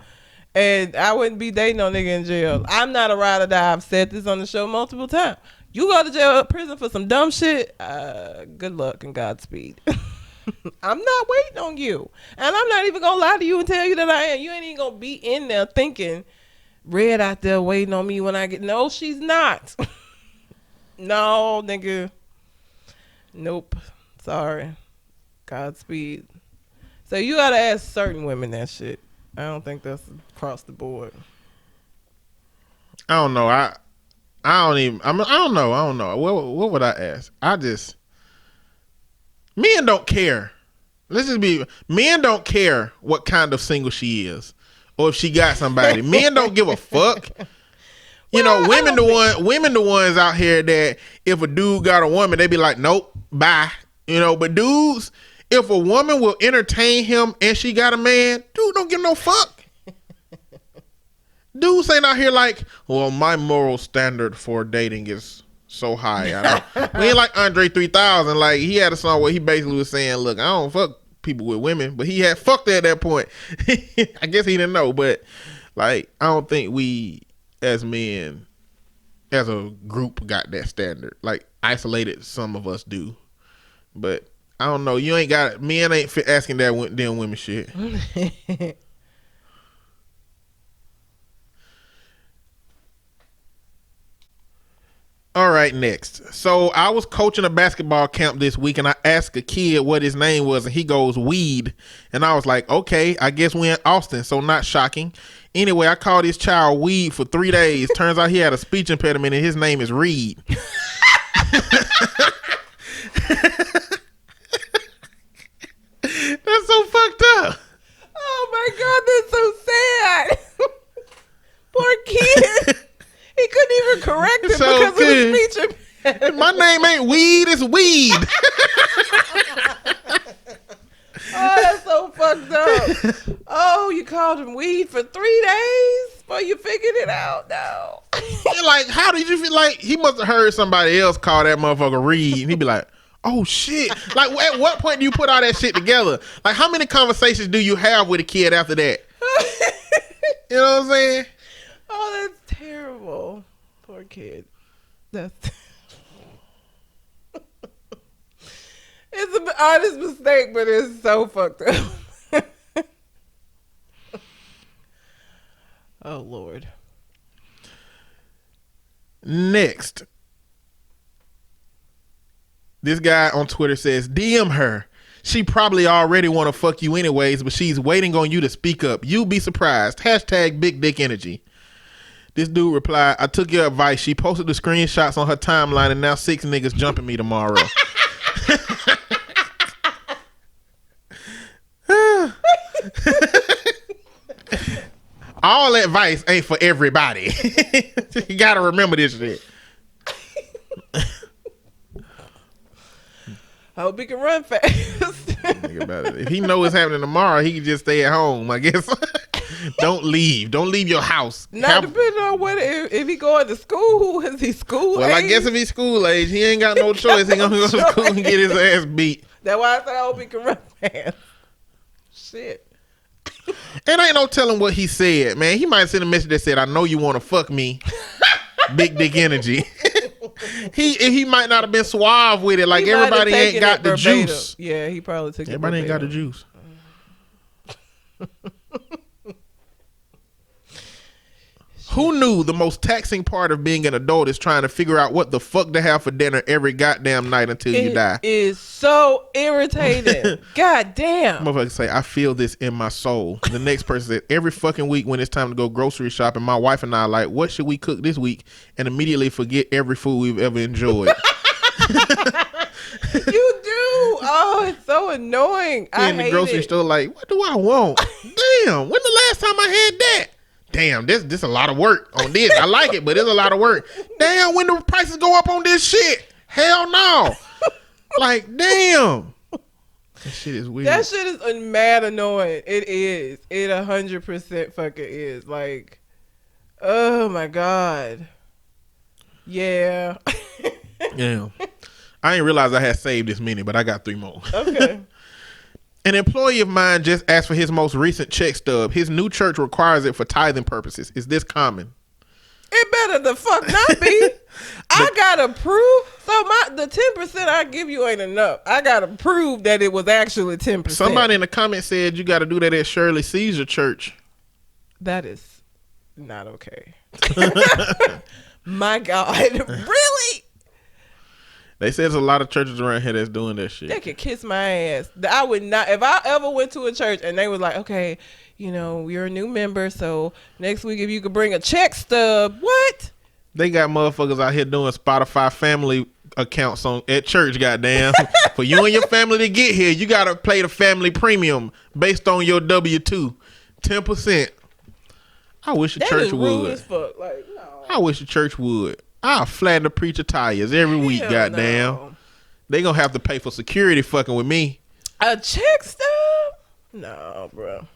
And I wouldn't be dating no nigga in jail. I'm not a ride or die. I've said this on the show multiple times. You go to jail or prison for some dumb shit, good luck and Godspeed. I'm not waiting on you. And I'm not even going to lie to you and tell you that I am. You ain't even going to be in there thinking, Red out there waiting on me when I get... No, she's not. No, nigga. Nope. Sorry. Godspeed. So you got to ask certain women that shit. I don't think that's across the board. I don't know. I don't know. What would I ask? Men don't care. Men don't care what kind of single she is or if she got somebody. Men don't give a fuck. Women the ones out here that if a dude got a woman, they be like, nope, bye. But dudes, if a woman will entertain him and she got a man, dude don't give no fuck. Dudes ain't out here like, well, my moral standard for dating is so high. We ain't like Andre 3000. Like, he had a song where he basically was saying, look, I don't fuck people with women, but he had fucked her at that point. I guess he didn't know, but like, I don't think we as men, as a group, got that standard. Like, isolated, some of us do, but I don't know. You ain't got men ain't asking that damn women shit. All right, next. So I was coaching a basketball camp this week, and I asked a kid what his name was, and he goes, Weed. And I was like, okay, I guess we in Austin, so not shocking. Anyway, I called this child Weed for 3 days. Turns out he had a speech impediment, and his name is Reed. That's so fucked up. Oh my God, that's so sad. Poor kid. He couldn't even correct it So because of good. the speech impediment. My name ain't Weed, it's Weed. Oh, that's so fucked up. Oh, you called him Weed for 3 days before you figured it out? No. Like, how did you feel? Like, he must have heard somebody else call that motherfucker Reed, and he'd be like, oh shit. Like, at what point do you put all that shit together? Like, how many conversations do you have with a kid after that? You know what I'm saying? Oh, that's terrible. Poor kid. That's it's an honest mistake, but it's so fucked up. Oh Lord. Next, this guy on Twitter says, DM her. She probably already want to fuck you anyways, but she's waiting on you to speak up. You'll be surprised. Hashtag big dick energy. This dude replied, I took your advice. She posted the screenshots on her timeline, and now 6 niggas jumping me tomorrow. All advice ain't for everybody. You gotta remember this shit. I hope he can run fast. Think about it. If he know what's happening tomorrow, he can just stay at home, I guess. Don't leave. Don't leave your house. Not depending on whether if he going to school, is he school Well, age? I guess if he's school age, he ain't got no choice. He gonna go to school and get his ass beat. That's why I said I hope he can run fast. Shit. And ain't no telling what he said, man. He might send a message that said, I know you want to fuck me. Big dick energy. He might not have been suave with it. Like, He might have everybody ain't taken got it the verbatim. juice. Yeah, he probably took Everybody it ain't got the verbatim. juice. Who knew the most taxing part of being an adult is trying to figure out what the fuck to have for dinner every goddamn night until you die? It is so irritating. God damn. Motherfucker say, I feel this in my soul. The next person said, every fucking week when it's time to go grocery shopping, my wife and I are like, what should we cook this week? And immediately forget every food we've ever enjoyed. You do. Oh, it's so annoying. I In the hate grocery it. store, like, what do I want? Damn, when the last time I had that? Damn, this a lot of work on this. I like it, but it's a lot of work. Damn, when the prices go up on this shit? Hell no. Like, damn. That shit is weird. That shit is mad annoying. It is. It 100% fucking is. Like, oh my God. Yeah. Yeah. I didn't realize I had saved this many, but I got 3 more. Okay. An employee of mine just asked for his most recent check stub. His new church requires it for tithing purposes. Is this common? It better the fuck not be. I gotta prove. So the 10% I give you ain't enough. I gotta prove that it was actually 10%. Somebody in the comments said you got to do that at Shirley Caesar Church. That is not okay. My God. Really? They said there's a lot of churches around here that's doing that shit. They could kiss my ass. I would not. If I ever went to a church and they was like, okay, you know, you're a new member, so next week if you could bring a check stub. What? They got motherfuckers out here doing Spotify family accounts at church, goddamn. For you and your family to get here, you got to pay the family premium based on your W-2. 10%. I wish the That church is rude would. as fuck. Like, no. I wish the church would. I'll flatten the preacher tires every week, Hell goddamn. no. They gonna have to pay for security fucking with me. A check stub? No, bro.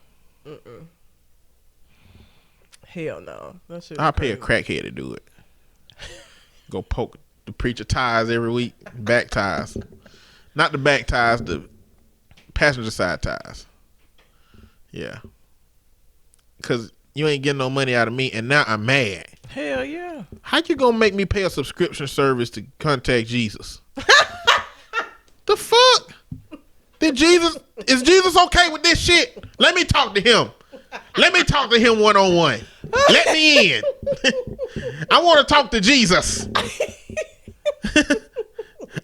Hell no. That shit. I'll pay a crackhead to do it. Go poke the preacher tires every week. Back tires. Not the back tires, the passenger side tires. Yeah. Because you ain't getting no money out of me, and now I'm mad. Hell yeah. How you gonna make me pay a subscription service to contact Jesus? The fuck? Is Jesus okay with this shit? Let me talk to him. Let me talk to him one-on-one. Let me in. I want to talk to Jesus.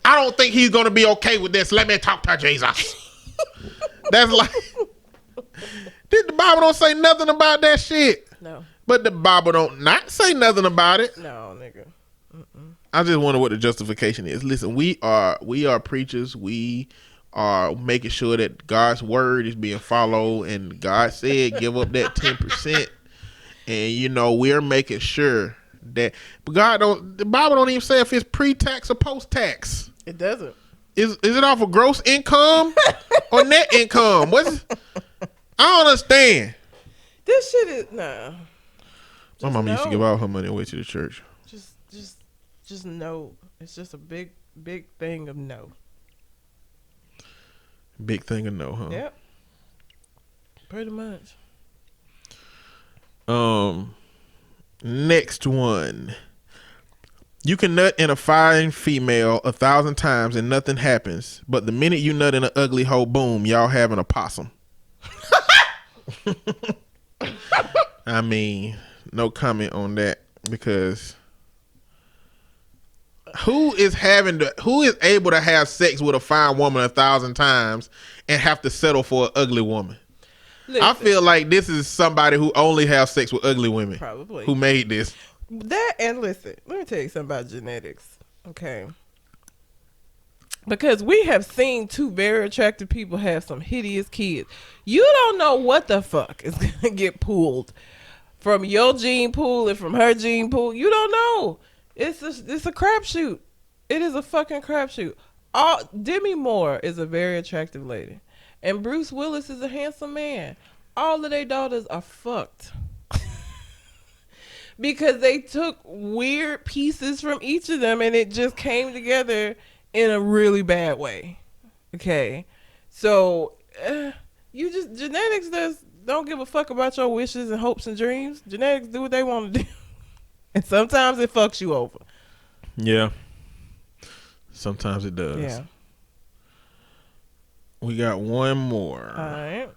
I don't think he's going to be okay with this. Let me talk to Jesus. That's like, the Bible don't say nothing about that shit. No. But the Bible don't not say nothing about it. No, nigga. I just wonder what the justification is. Listen, we are preachers. We are making sure that God's word is being followed, and God said give up that 10%. And we're making sure that, but the Bible don't even say if it's pre-tax or post-tax. It doesn't. Is it off of gross income or net income? I don't understand. This shit is nah. My mama used to give all her money away to the church. Just no. It's just a big thing of no. Big thing of no, huh? Yep. Pretty much. Next one. You can nut in a fine female 1,000 times and nothing happens, but the minute you nut in an ugly hoe, boom, y'all having a possum. I mean, no comment on that, because who is able to have sex with a fine woman 1,000 times and have to settle for an ugly woman? Listen, I feel like this is somebody who only have sex with ugly women. Probably. Who made this. That, and listen, let me tell you something about genetics, okay? Because we have seen two very attractive people have some hideous kids. You don't know what the fuck is going to get pulled from your gene pool and from her gene pool. You don't know. It's a crapshoot. It is a fucking crapshoot. Demi Moore is a very attractive lady, and Bruce Willis is a handsome man. All of their daughters are fucked because they took weird pieces from each of them, and it just came together in a really bad way. Okay, so genetics don't give a fuck about your wishes and hopes and dreams. Genetics do what they want to do. And sometimes it fucks you over. Yeah. Sometimes it does. Yeah. We got one more. All right.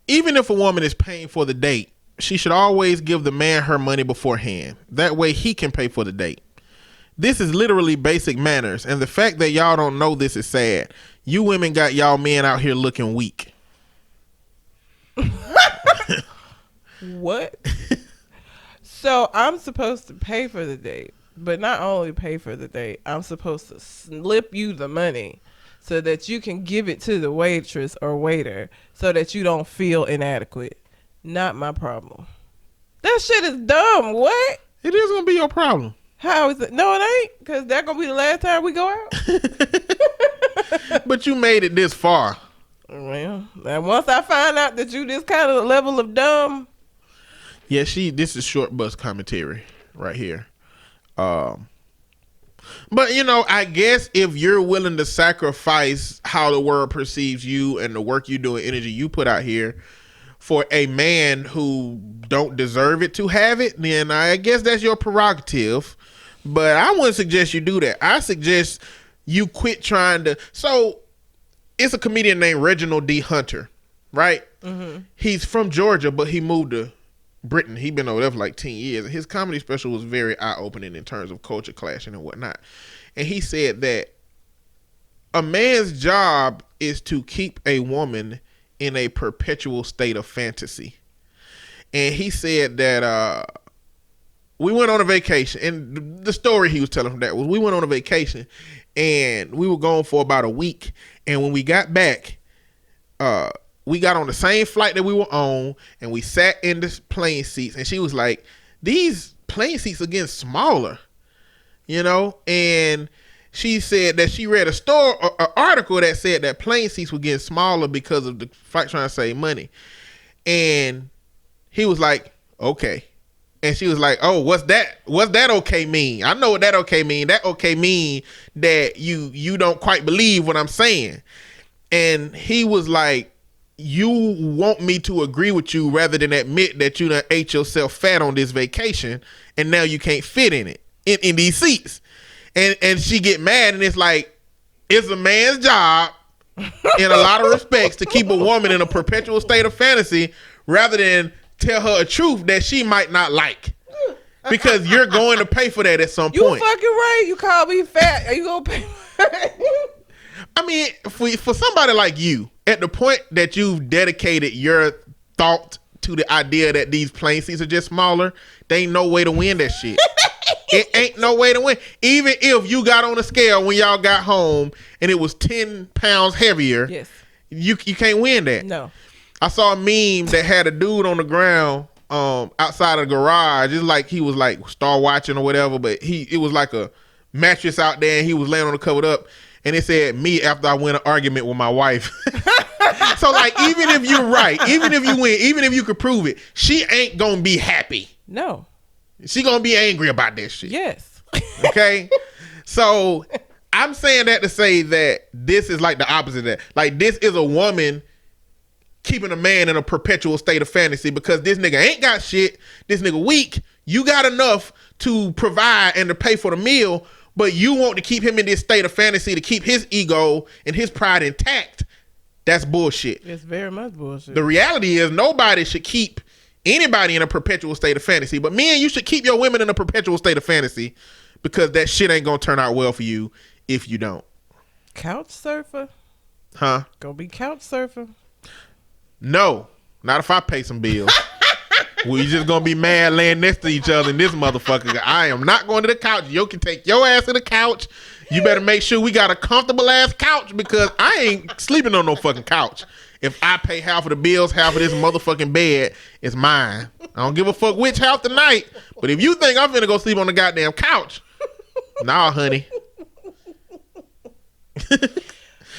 Even if a woman is paying for the date, she should always give the man her money beforehand. That way he can pay for the date. This is literally basic manners, and the fact that y'all don't know this is sad. You women got y'all men out here looking weak. What? So I'm supposed to pay for the date, but not only pay for the date, I'm supposed to slip you the money so that you can give it to the waitress or waiter so that you don't feel inadequate. Not my problem. That shit is dumb. What? It is gonna be your problem. How is it? No, it ain't, because that's gonna be the last time we go out. But you made it this far. Well, and once I find out that you this kind of level of dumb. Yeah, this is short bus commentary right here. But I guess if you're willing to sacrifice how the world perceives you and the work you do and energy you put out here for a man who don't deserve it to have it, then I guess that's your prerogative. But I wouldn't suggest you do that. I suggest you quit trying to. So it's a comedian named Reginald D. Hunter, right? Mm-hmm. He's from Georgia, but he moved to Britain. He'd been over there for like 10 years. His comedy special was very eye-opening in terms of culture clashing and whatnot. And he said that a man's job is to keep a woman in a perpetual state of fantasy. And he said that we went on a vacation, and the story he was telling from that was we went on a vacation and we were gone for about a week. And when we got back, we got on the same flight that we were on, and we sat in the plane seats, and she was like, these plane seats are getting smaller, and she said that she read an article that said that plane seats were getting smaller because of the flight trying to save money. And he was like, okay. And she was like, oh, what's that okay mean? I know what that okay mean. That okay mean that you don't quite believe what I'm saying. And he was like, you want me to agree with you rather than admit that you done ate yourself fat on this vacation and now you can't fit in it, in these seats. And she get mad, and it's like, it's a man's job in a lot of respects to keep a woman in a perpetual state of fantasy rather than tell her a truth that she might not like, because you're going to pay for that at some point. You fucking right. You call me fat. Are you gonna pay for it? I mean, for somebody like you, at the point that you've dedicated your thought to the idea that these plane seats are just smaller, there ain't no way to win that shit. It ain't no way to win. Even if you got on a scale when y'all got home and it was 10 pounds heavier, Yes. you can't win that. No. I saw a meme that had a dude on the ground outside of the garage. It's like he was like star watching or whatever, but it was like a mattress out there and he was laying on the covered up, and it said, me after I win an argument with my wife. So like, even if you're right, even if you win, even if you could prove it, she ain't gonna be happy. No. She gonna be angry about that shit. Yes. Okay? So I'm saying that to say that this is like the opposite of that. Like, this is a woman keeping a man in a perpetual state of fantasy because this nigga ain't got shit. This nigga weak. You got enough to provide and to pay for the meal, but you want to keep him in this state of fantasy to keep his ego and his pride intact. That's bullshit. It's very much bullshit. The reality is nobody should keep anybody in a perpetual state of fantasy, but men, you should keep your women in a perpetual state of fantasy because that shit ain't gonna turn out well for you if you don't. Couch surfer? Huh? Gonna be couch surfer? No, not if I pay some bills. We just gonna be mad laying next to each other in this motherfucker. I am not going to the couch. You can take your ass to the couch. You better make sure we got a comfortable ass couch because I ain't sleeping on no fucking couch. If I pay half of the bills, half of this motherfucking bed is mine. I don't give a fuck which half tonight. But if you think I'm finna go sleep on the goddamn couch, nah, honey.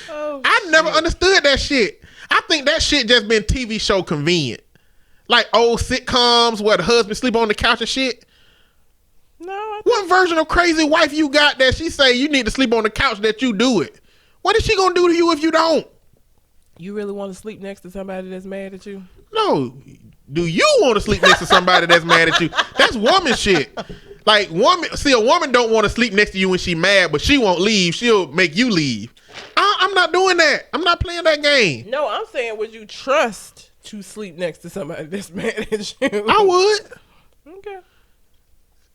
I never understood that shit. I think that shit just been TV show convenient. Like old sitcoms where the husband sleep on the couch and shit. No. What version of Crazy Wife you got that she say you need to sleep on the couch that you do it? What is she gonna do to you if you don't? You really want to sleep next to somebody that's mad at you? No. Do you want to sleep next to somebody that's mad at you? That's woman shit. Like, a woman don't want to sleep next to you when she mad, but she won't leave. She'll make you leave. I'm not doing that. I'm not playing that game. No, I'm saying, would you trust to sleep next to somebody that's mad at you? I would. Okay.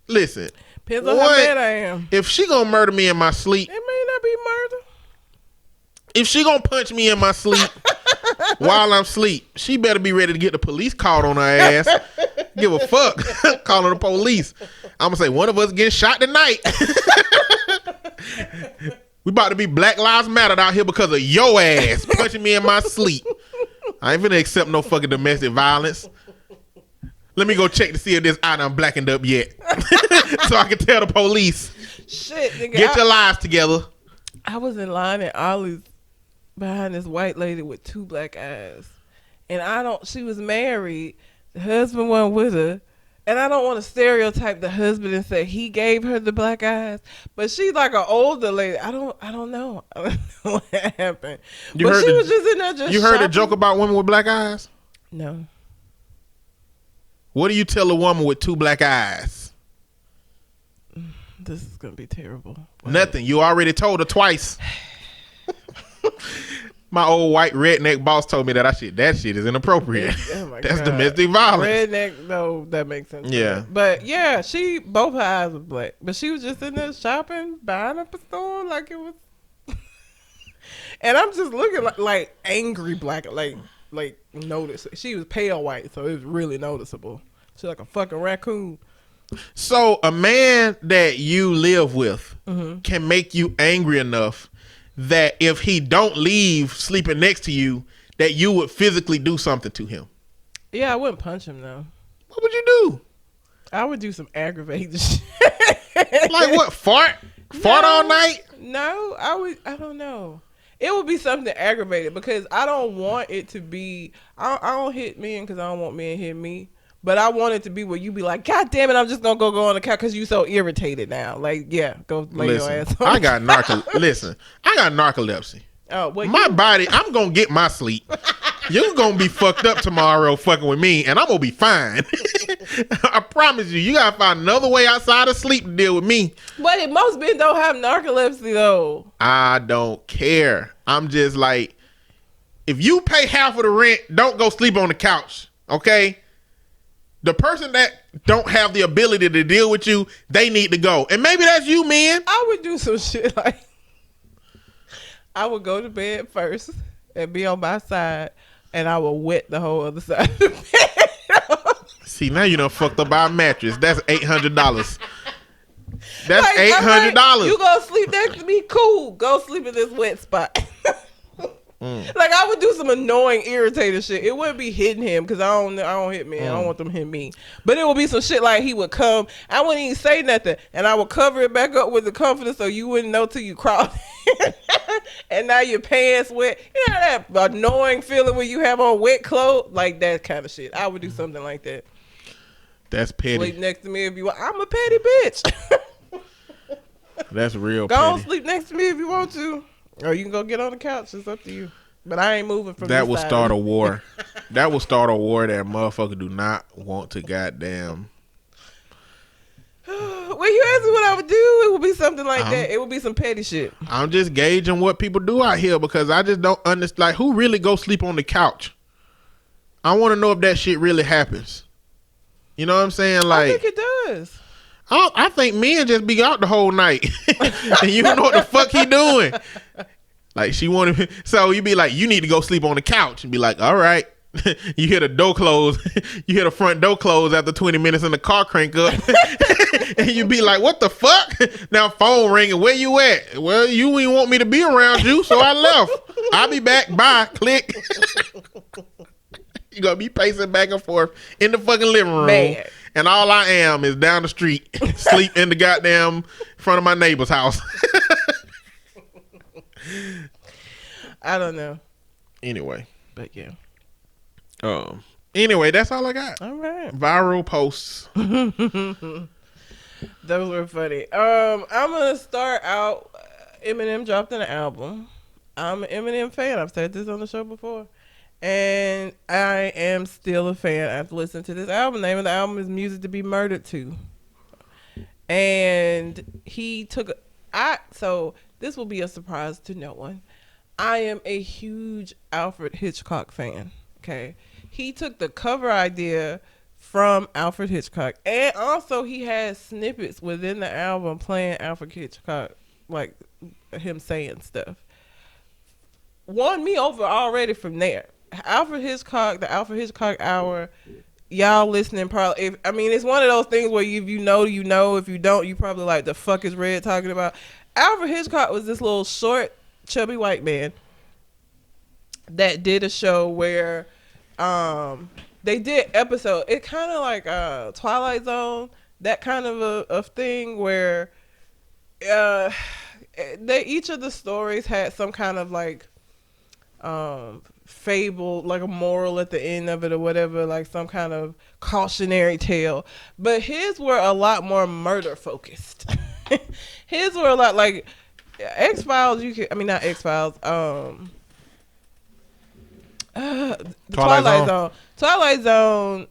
Listen. Depends on how mad I am. If she gonna murder me in my sleep, It may not be murder. if she gonna punch me in my sleep while I'm asleep, she better be ready to get the police called on her ass. Give a fuck. Calling the police. I'm gonna say, one of us getting shot tonight. We about to be Black Lives Matter out here because of your ass punching me in my sleep. I ain't finna accept no fucking domestic violence. Let me go check to see if this eye done blackened up yet. So I can tell the police. Shit, nigga. Get your lives together. I was in line at Ollie's behind this white lady with 2 black eyes. And she was married. The husband wasn't with her. And I don't want to stereotype the husband and say he gave her the black eyes, but she's like an older lady. I don't know. I don't know what happened. She was just in there just. You heard shopping. a joke about women with black eyes? No. What do you tell a woman with 2 black eyes? This is gonna be terrible. Nothing. You already told her twice. My old white redneck boss told me that shit is inappropriate. Oh my That's God. domestic violence. Redneck, no, that makes sense. Yeah. But yeah, both her eyes were black. But she was just in there shopping, buying up a store like it was. And I'm just looking like angry black, like notice. She was pale white, so it was really noticeable. She's like a fucking raccoon. So a man that you live with can make you angry enough that if he don't leave sleeping next to you, that you would physically do something to him. Yeah, I wouldn't punch him though. What would you do? I would do some aggravating shit. Like what? Fart all night? No, I don't know. It would be something aggravated because I don't want it to be. I don't hit men because I don't want men to hit me. But I want it to be where you be like, God damn it, I'm just gonna go on the couch because you so irritated now. Like, yeah, go lay your ass on. I got narcolepsy. Oh, well, my body, I'm gonna get my sleep. You're gonna be fucked up tomorrow fucking with me, and I'm gonna be fine. I promise you, you gotta find another way outside of sleep to deal with me. But most men don't have narcolepsy though. I don't care. I'm just like, if you pay half of the rent, don't go sleep on the couch, okay? The person that don't have the ability to deal with you, they need to go. And maybe that's you, man. I would do some shit like, I would go to bed first and be on my side, and I would wet the whole other side of the bed. See, now you done fucked up our mattress. That's $800. That's Like, $800. Like, you gonna sleep next to me? Cool. Go sleep in this wet spot. Like, I would do some annoying, irritating shit. It wouldn't be hitting him because I don't hit men. I don't want them to hit me. But it would be some shit like he would come. I wouldn't even say nothing, and I would cover it back up with the comforter so you wouldn't know till you crawl. And now your pants wet. You know that annoying feeling when you have on wet clothes? Like that kind of shit. I would do something like that. That's petty. Sleep next to me if you want. I'm a petty bitch. That's real Go petty. on, sleep next to me if you want to. Or you can go get on the couch. It's up to you. But I ain't moving from that this will side. start a war. That will start a war that motherfucker do not want to goddamn. When you ask me what I would do, it would be something like that. It would be some petty shit. I'm just gauging what people do out here because I just don't understand. Like, who really go sleep on the couch? I want to know if that shit really happens. You know what I'm saying? Like, I think it does. I think men just be out the whole night. And you don't know what the fuck he doing. Like, she wanted, so you be like, you need to go sleep on the couch, and be like, all right. You hear the door close. You hear the front door close after 20 minutes and the car crank up. And you be like, what the fuck? Now phone ringing, where you at? Well, you ain't want me to be around you, so I left. I'll be back. Bye. Click. You gonna be pacing back and forth in the fucking living room. Man. And all I am is down the street, sleep in the goddamn front of my neighbor's house. I don't know. Anyway. But yeah. Anyway, that's all I got. All right. Viral posts. Those were funny. I'm gonna start out. Eminem dropped an album. I'm an Eminem fan. I've said this on the show before, and I am still a fan after listening to this album. The name of the album is "Music to Be Murdered To," and he took. So this will be a surprise to no one. I am a huge Alfred Hitchcock fan. Okay, he took the cover idea from Alfred Hitchcock, and also he has snippets within the album playing Alfred Hitchcock, like him saying stuff. Won me over already from there. Alfred Hitchcock, the Alfred Hitchcock Hour. Y'all listening probably. It's one of those things where if you know, you know. If you don't, you probably like, the fuck is Red talking about? Alfred Hitchcock was this little short, chubby white man that did a show where they did episode. It kind of like Twilight Zone, that kind of a thing where each of the stories had some kind of like fable, like a moral at the end of it or whatever, like some kind of cautionary tale. But his were a lot more murder focused. His were a lot like X-Files. Not X-Files. Twilight Zone. Twilight Zone,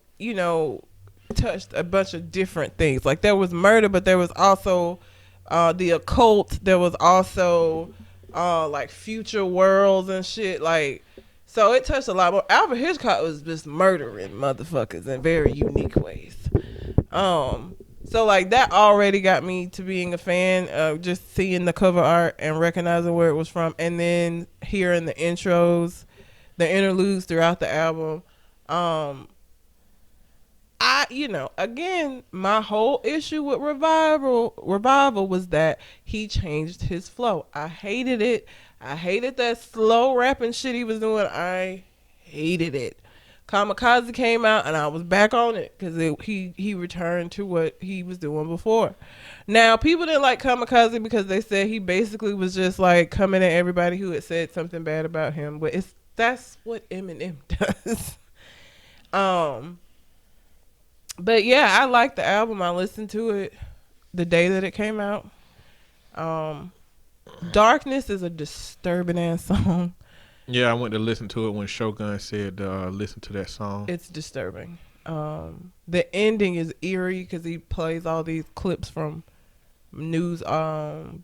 touched a bunch of different things. Like, there was murder, but there was also the occult. There was also like future worlds and shit. Like, so it touched a lot more. Alfred Hitchcock was just murdering motherfuckers in very unique ways. So like that already got me to being a fan of just seeing the cover art and recognizing where it was from, and then hearing the intros, the interludes throughout the album. Again, my whole issue with Revival was that he changed his flow. I hated it. I hated that slow rapping shit he was doing. I hated it. Kamikaze came out, and I was back on it because he returned to what he was doing before. Now, people didn't like Kamikaze because they said he basically was just like coming at everybody who had said something bad about him. But that's what Eminem does. But yeah, I liked the album. I listened to it the day that it came out. Darkness is a disturbing ass song. Yeah, I went to listen to it when Shogun said listen to that song. It's disturbing. The ending is eerie because he plays all these clips from news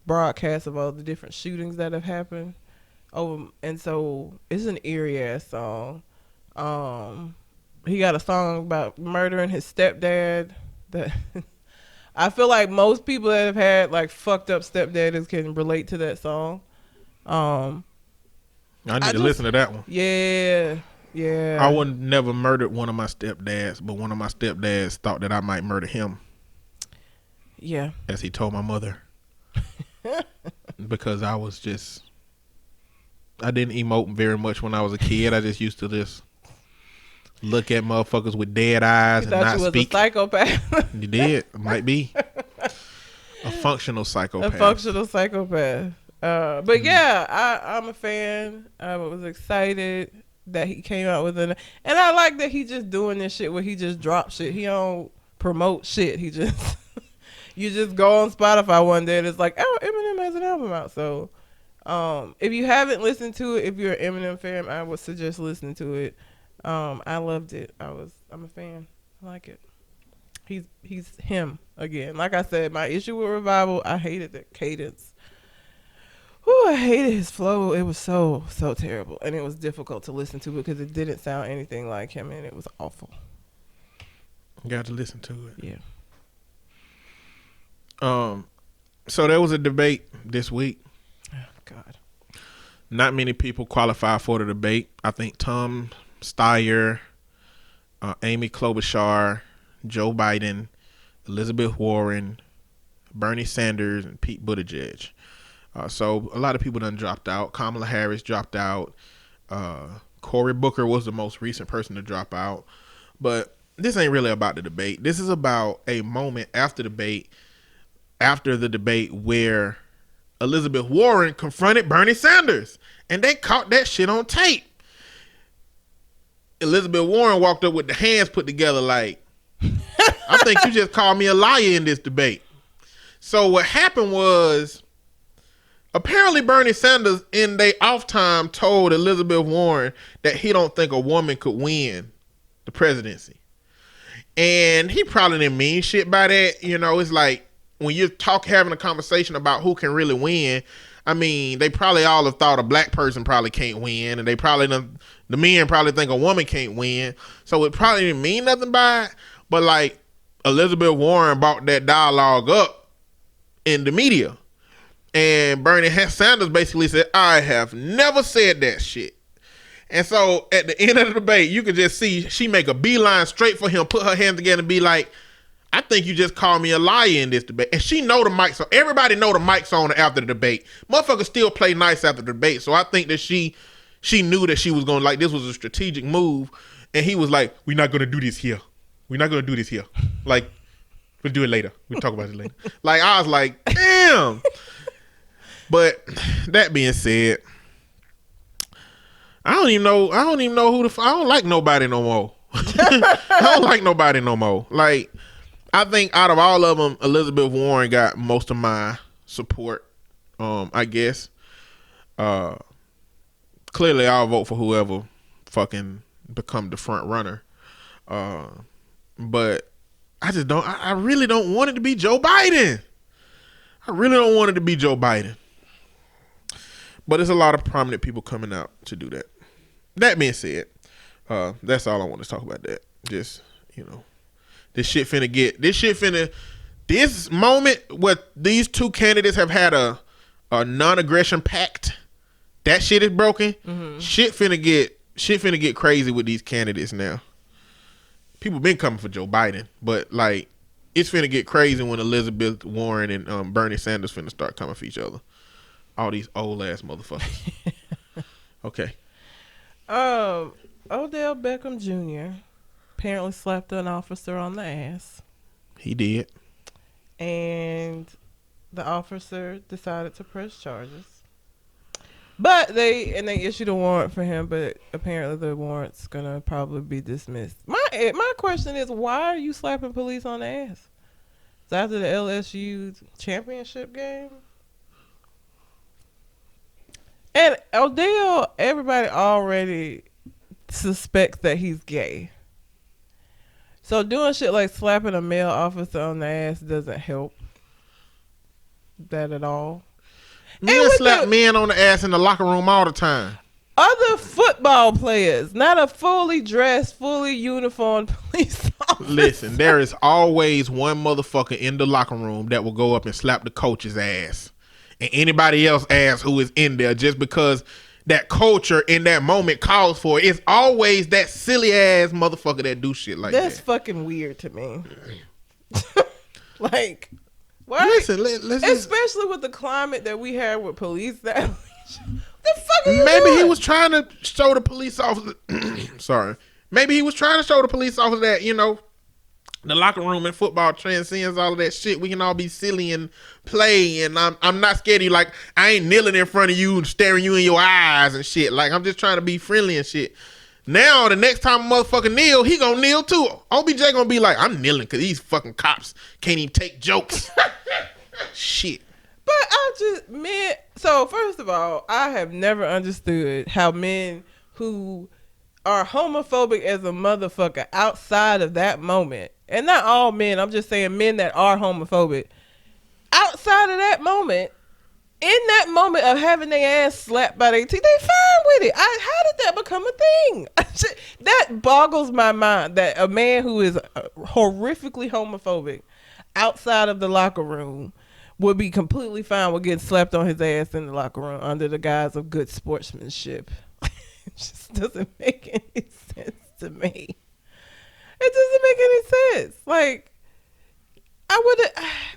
broadcasts of all the different shootings that have happened. And so it's an eerie ass song. He got a song about murdering his stepdad that I feel like most people that have had like fucked up stepdads can relate to that song. I need to listen to that one. Yeah. I would never murdered one of my stepdads, but one of my stepdads thought that I might murder him. Yeah. As he told my mother. Because I didn't emote very much when I was a kid. I just used to just look at motherfuckers with dead eyes and not speak. You thought you was a psychopath. You did. Might be. A functional psychopath. But yeah, I'm a fan. I was excited that he came out with and I like that he just doing this shit where he just drops shit. He don't promote shit. He just you just go on Spotify one day and it's like, oh, Eminem has an album out. So if you haven't listened to it, if you're an Eminem fan, I would suggest listening to it. I loved it. I'm a fan. I like it. He's him again. Like I said, my issue with Revival, I hated the cadence. Whew, I hated his flow. It was so terrible, and it was difficult to listen to because it didn't sound anything like him, and it was awful. Got to listen to it. Yeah. So there was a debate this week. Oh, God. Not many people qualify for the debate. I think Tom Steyer, Amy Klobuchar, Joe Biden, Elizabeth Warren, Bernie Sanders, and Pete Buttigieg. So a lot of people done dropped out. Kamala Harris dropped out. Cory Booker was the most recent person to drop out. But this ain't really about the debate. This is about a moment after the debate where Elizabeth Warren confronted Bernie Sanders. And they caught that shit on tape. Elizabeth Warren walked up with the hands put together like, I think you just called me a liar in this debate. So what happened was, apparently Bernie Sanders in their off time told Elizabeth Warren that he don't think a woman could win the presidency. And he probably didn't mean shit by that. You know, it's like when you're having a conversation about who can really win, I mean, they probably all have thought a black person probably can't win, and the men probably think a woman can't win. So it probably didn't mean nothing by it. But like Elizabeth Warren brought that dialogue up in the media. And Bernie Sanders basically said, I have never said that shit. And so at the end of the debate, you could just see she make a beeline straight for him, put her hands together and be like, I think you just called me a liar in this debate. And she know the mic's on. Everybody know the mic's on after the debate. Motherfuckers still play nice after the debate. So I think that she knew that she was going to, like, this was a strategic move. And he was like, we're not going to do this here. We're not going to do this here. Like, we'll do it later. We'll talk about it later. Like, I was like, damn. But that being said, I don't even know who I don't like nobody no more. I don't like nobody no more. Like, I think out of all of them, Elizabeth Warren got most of my support. I guess. Clearly, I'll vote for whoever fucking become the front runner. But I just don't. I really don't want it to be Joe Biden. I really don't want it to be Joe Biden. But there's a lot of prominent people coming out to do that. That being said, that's all I want to talk about. That just, this moment where these two candidates have had a non-aggression pact. That shit is broken. Mm-hmm. Shit finna get crazy with these candidates now. People been coming for Joe Biden, but like it's finna get crazy when Elizabeth Warren and Bernie Sanders finna start coming for each other. All these old ass motherfuckers. Okay. Odell Beckham Jr. apparently slapped an officer on the ass, He did. and the officer decided to press charges. But they issued a warrant for him, but apparently the warrant's gonna probably be dismissed. My question is, why are you slapping police on the ass? It's after the LSU championship game. And Odell, everybody already suspects that he's gay. So doing shit like slapping a male officer on the ass doesn't help that at all. Men slap men on the ass in the locker room all the time. Other football players, not a fully dressed, fully uniformed police officer. Listen, there is always one motherfucker in the locker room that will go up and slap the coach's ass and anybody else ass who is in there just because that culture in that moment calls for it. It's always that silly ass motherfucker that do shit like That's that. fucking weird to me. Like, why? Listen, let's especially with the climate that we have with police. That the fuck are you maybe doing? he was trying to show the police officer. Sorry. Maybe he was trying to show the police officer that, you know, the locker room in football transcends all of that shit. We can all be silly and play, and I'm not scared of you. Like, I ain't kneeling in front of you and staring you in your eyes and shit. Like, I'm just trying to be friendly and shit. Now, the next time a motherfucker kneel, he gonna kneel too. OBJ gonna be like, I'm kneeling because these fucking cops can't even take jokes. Shit. But so first of all, I have never understood how men who are homophobic as a motherfucker outside of that moment, and not all men, I'm just saying men that are homophobic, outside of that moment, in that moment of having their ass slapped by their teeth, they fine with it. How did that become a thing? That boggles my mind that a man who is horrifically homophobic outside of the locker room would be completely fine with getting slapped on his ass in the locker room under the guise of good sportsmanship. It just doesn't make any sense to me. It doesn't make any sense. Like,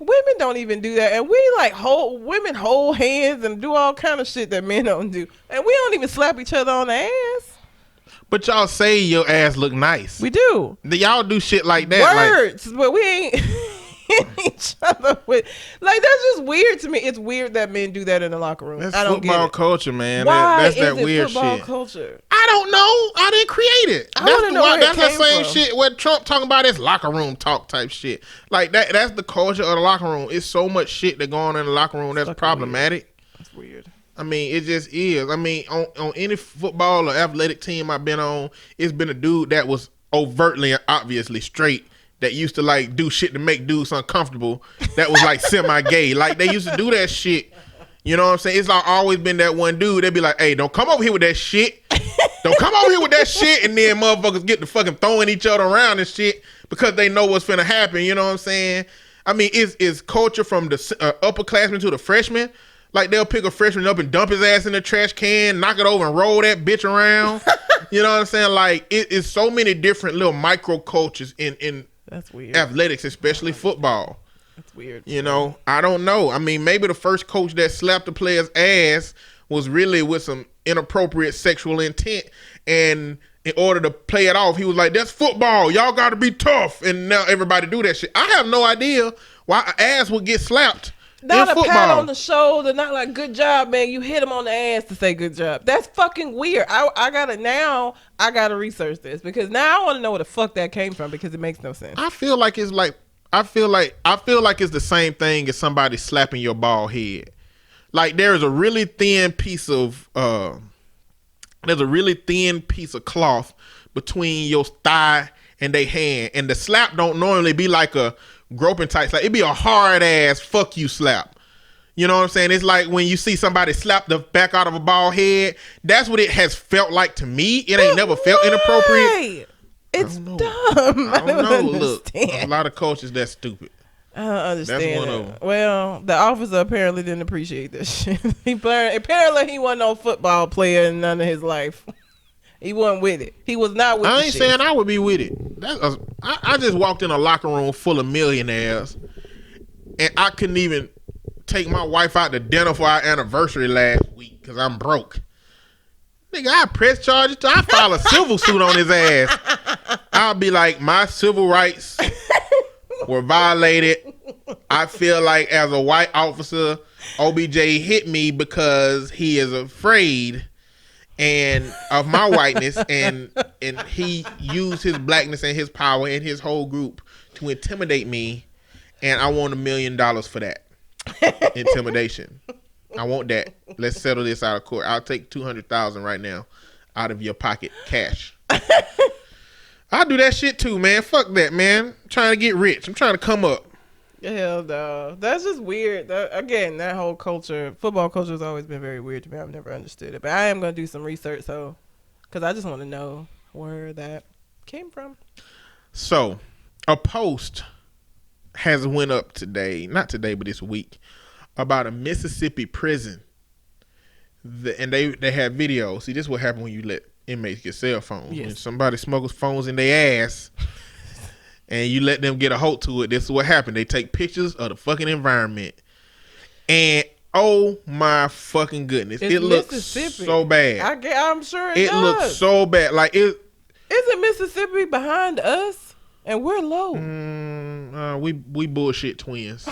women don't even do that, and we like women hold hands and do all kind of shit that men don't do, and we don't even slap each other on the ass. But y'all say your ass look nice. We do. Y'all do shit like that. Words, but we ain't each other with. Like, that's just weird to me. It's weird that men do that in the locker room. That's I don't football get it. Culture, man. Why That's is that it weird football shit. culture? I don't know. I didn't create it. I wanna know where it That's the came same from. shit what Trump talking about is locker room talk type shit. Like that's the culture of the locker room. It's so much shit that going on in the locker room that's problematic. Weird. That's weird. I mean, it just is. I mean, on any football or athletic team I've been on, it's been a dude that was overtly and obviously straight that used to like do shit to make dudes uncomfortable. That was like semi-gay. Like they used to do that shit. You know what I'm saying? It's like always been that one dude. They'd be like, "Hey, don't come over here with that shit. Don't come over here with that shit." And then motherfuckers get to fucking throwing each other around and shit because they know what's finna happen. You know what I'm saying? I mean, it's culture from the upperclassmen to the freshmen. Like they'll pick a freshman up and dump his ass in the trash can, knock it over and roll that bitch around. You know what I'm saying? Like it's so many different little micro cultures in That's weird. athletics, especially football. That's weird. You know, I don't know. I mean, maybe the first coach that slapped a player's ass was really with some inappropriate sexual intent, and in order to play it off, he was like, "That's football. Y'all got to be tough." And now everybody do that shit. I have no idea why an ass would get slapped. Not in a football. pat on the shoulder, not like "good job, man." You hit him on the ass to say "good job." That's fucking weird. I gotta research this because now I want to know where the fuck that came from because it makes no sense. I feel like it's the same thing as somebody slapping your bald head. Like there's a really thin piece of cloth between your thigh and their hand, and the slap don't normally be like a groping type slap. It'd be a hard ass fuck you slap. You know what I'm saying? It's like when you see somebody slap the back out of a bald head. That's what it has felt like to me. It ain't never felt inappropriate. It's dumb. I don't know. understand. Look, a lot of coaches that's stupid. I don't understand. That's one it. of them. Well, the officer apparently didn't appreciate this shit. Apparently he wasn't no football player in none of his life. He wasn't with it. He was not with it. I ain't saying I would be with it. I just walked in a locker room full of millionaires, and I couldn't even take my wife out to dinner for our anniversary last week because I'm broke. Nigga, I press charges. I file a civil suit on his ass. I'll be like, my civil rights were violated. I feel like as a white officer, OBJ hit me because he is afraid and of my whiteness, and he used his blackness and his power and his whole group to intimidate me, and I want $1 million for that intimidation. I want that. Let's settle this out of court. I'll take $200,000 right now out of your pocket, cash. I'll do that shit too, man. Fuck that, man. I'm trying to get rich. I'm trying to come up. Hell no. That's just weird. Again, that whole culture, football culture has always been very weird to me. I've never understood it. But I am going to do some research, because I just want to know where that came from. So, a post has went up today, not today, but this week, about a Mississippi prison. And they have videos. See, this is what happens when you let inmates get cell phones. Yes. When somebody smuggles phones in their ass and you let them get a hold to it, this is what happened. They take pictures of the fucking environment. And oh my fucking goodness. It looks so bad. I'm sure it does. It looks so bad. Like it. Isn't Mississippi behind us? And we're low. We bullshit twins.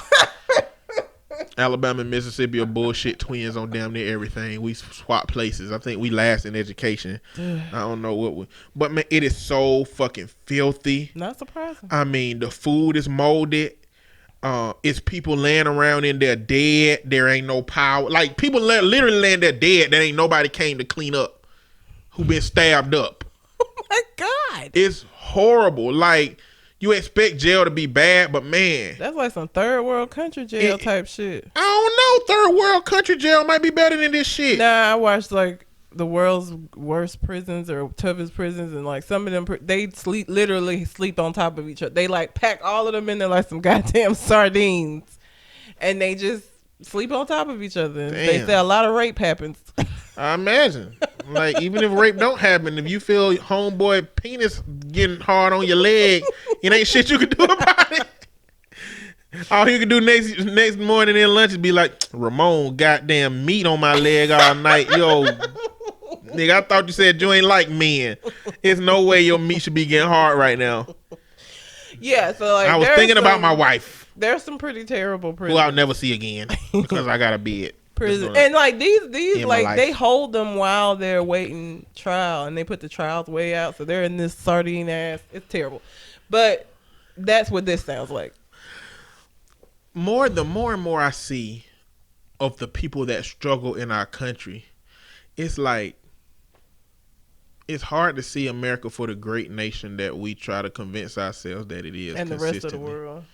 Alabama and Mississippi are bullshit twins on damn near everything. We swap places. I think we last in education. I don't know what but man, it is so fucking filthy. Not surprising. I mean, the food is molded. It's people laying around in there dead. There ain't no power. Like people literally laying there dead that ain't nobody came to clean up. Who been stabbed up. Oh my God. It's horrible. Like, you expect jail to be bad, but man, that's like some third world country jail type shit. I don't know. Third world country jail might be better than this shit. Nah, I watched like the world's worst prisons or toughest prisons, and like some of them they literally sleep on top of each other. They like pack all of them in there like some goddamn sardines, and they just sleep on top of each other. They say a lot of rape happens. I imagine. Like, even if rape don't happen, if you feel homeboy penis getting hard on your leg, it ain't shit you can do about it. All you can do next morning in lunch is be like, Ramon, goddamn meat on my leg all night. Yo, nigga, I thought you said you ain't like men. There's no way your meat should be getting hard right now. Yeah, so like I was thinking about my wife. There's some pretty terrible prisons. Who I'll never see again because I got a bed. Prison. And like these like they hold them while they're waiting trial, and they put the trials way out, so they're in this sardine ass. It's terrible, but that's what this sounds like. The more and more I see of the people that struggle in our country, it's like it's hard to see America for the great nation that we try to convince ourselves that it is, and the rest of the world.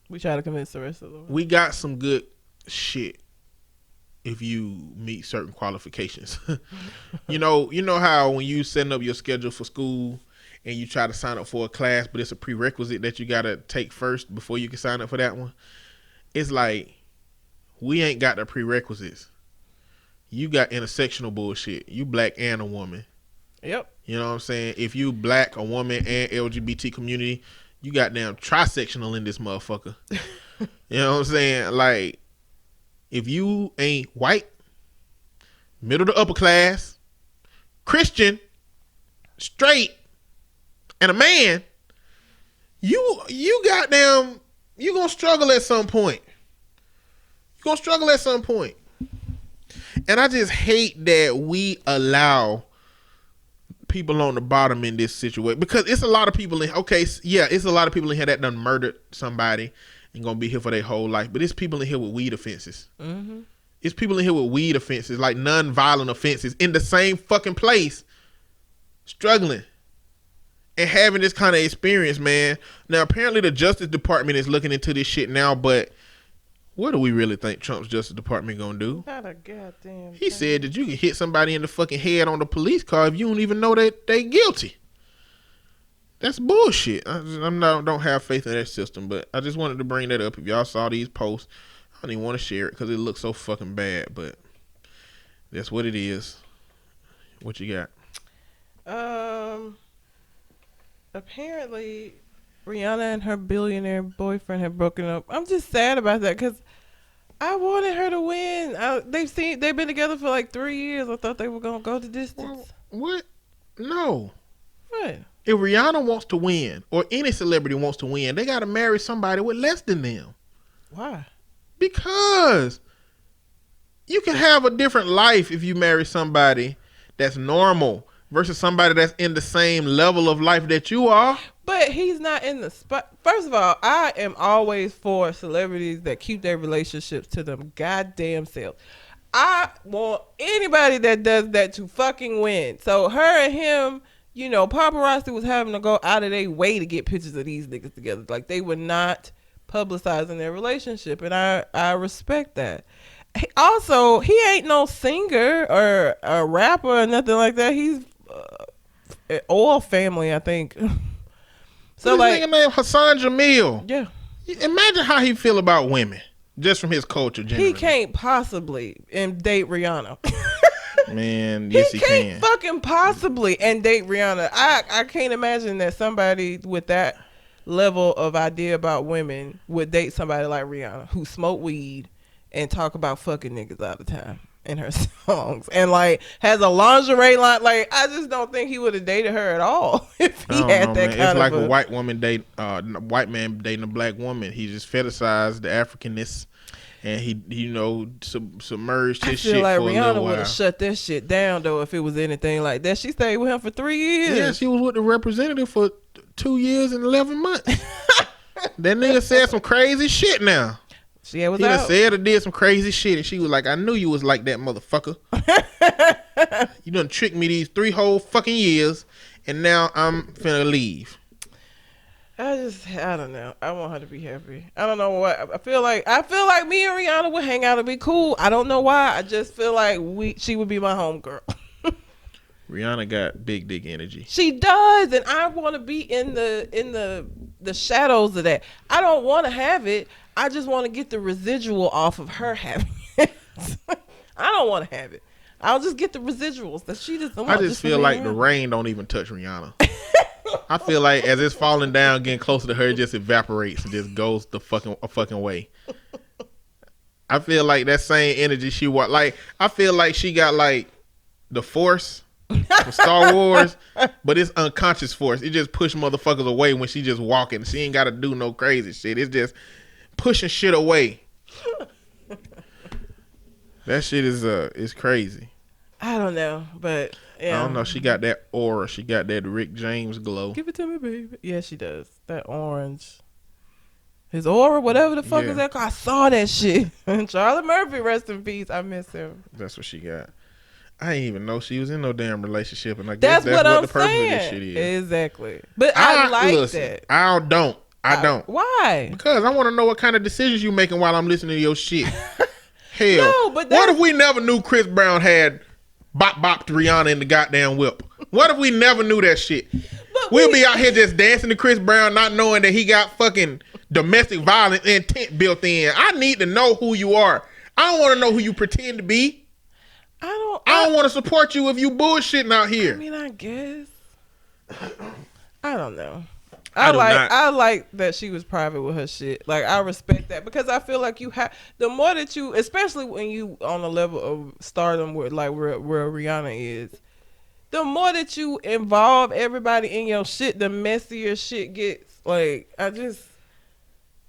We try to convince the rest of the world. We got some good shit if you meet certain qualifications. you know how when you setting up your schedule for school and you try to sign up for a class, but it's a prerequisite that you gotta take first before you can sign up for that one. It's like we ain't got the prerequisites. You got intersectional bullshit. You black and a woman. Yep. You know what I'm saying? If you black, a woman, and LGBT community, you got damn trisectional in this motherfucker. You know what I'm saying? Like, if you ain't white, middle to upper class, Christian, straight, and a man, you goddamn, you gonna struggle at some point. You gonna struggle at some point. And I just hate that we allow people on the bottom in this situation, because it's a lot of people it's a lot of people in here that done murdered somebody and gonna be here for their whole life, but it's people in here with weed offenses. Mm-hmm. It's people in here with weed offenses, like non-violent offenses, in the same fucking place, struggling and having this kind of experience, man. Now, apparently the Justice Department is looking into this shit now, but what do we really think Trump's Justice Department gonna do? Not a goddamn He said that you can hit somebody in the fucking head on the police car if you don't even know that they guilty. That's bullshit. I don't have faith in that system, but I just wanted to bring that up. If y'all saw these posts, I don't even want to share it because it looks so fucking bad, but that's what it is. What you got? Apparently Rihanna and her billionaire boyfriend have broken up. I'm just sad about that because I wanted her to win. They've been together for like 3 years. I thought they were gonna go the distance. What? No. What? If Rihanna wants to win, or any celebrity wants to win, they gotta marry somebody with less than them. Why? Because you can have a different life if you marry somebody that's normal versus somebody that's in the same level of life that you are. But he's not in the spot. First of all, I am always for celebrities that keep their relationships to them goddamn selves. I want anybody that does that to fucking win. So her and him, you know, paparazzi was having to go out of their way to get pictures of these niggas together. Like, they were not publicizing their relationship, and I respect that. Also, he ain't no singer or a rapper or nothing like that. He's an oil family, I think. So, this like, nigga named Hassan Jamil. yeah, Imagine how he feel about women, just from his culture. Generally. he can't possibly date Rihanna. Man, yes, he can't can. fucking possibly date Rihanna. I can't imagine that somebody with that level of idea about women would date somebody like Rihanna, who smoke weed and talk about fucking niggas all the time in her songs, and like has a lingerie line. Like, I just don't think he would have dated her at all if he had that kind it's of like a white woman white man dating a black woman. He just fetishized the Africanness, and he submerged his shit I feel like for a Rihanna little would while. have shut that shit down though if it was anything like that. She stayed with him for 3 years. Yeah, she was with the representative for 2 years and 11 months. That nigga said some crazy shit now. She was He done out. said or did some crazy shit, and she was like, I knew you was like that, motherfucker. You done tricked me these 3 whole fucking years, and now I'm finna leave. I don't know. I want her to be happy. I don't know what. I feel like me and Rihanna would hang out and be cool. I don't know why. I just feel like she would be my homegirl. Rihanna got big dick energy. She does, and I want to be in the shadows of that. I don't want to have it. I just want to get the residual off of her having it. I don't want to have it. I'll just get the residuals that she doesn't want. I just feel like the rain don't even touch Rihanna. I feel like as it's falling down, getting closer to her, it just evaporates and just goes the fucking way. I feel like that same energy she want. Like, I feel like she got like the Force from Star Wars, but it's unconscious Force. It just push motherfuckers away when she just walking. She ain't got to do no crazy shit. It's just pushing shit away. That shit is crazy. I don't know, but yeah. I don't know. She got that aura. She got that Rick James glow. Give it to me, baby. Yeah, she does. That orange. His aura, whatever the fuck is that called? I saw that shit. Charlie Murphy, rest in peace. I miss him. That's what she got. I didn't even know she was in no damn relationship, and I guess that's what I'm the purpose saying. of this shit is. Exactly. But I like that. I don't. Why? Because I want to know what kind of decisions you making while I'm listening to your shit. Hell, No, but what if we never knew Chris Brown had bopped Rihanna in the goddamn whip? What if we never knew that shit? We'll be out here just dancing to Chris Brown, not knowing that he got fucking domestic violence intent built in. I need to know who you are. I don't want to know who you pretend to be. I don't want to support you if you bullshitting out here. I mean, I guess. I don't know. I like that she was private with her shit. Like, I respect that, because I feel like you have, the more that you, especially when you on a level of stardom where Rihanna is, the more that you involve everybody in your shit, the messier shit gets. Like, I just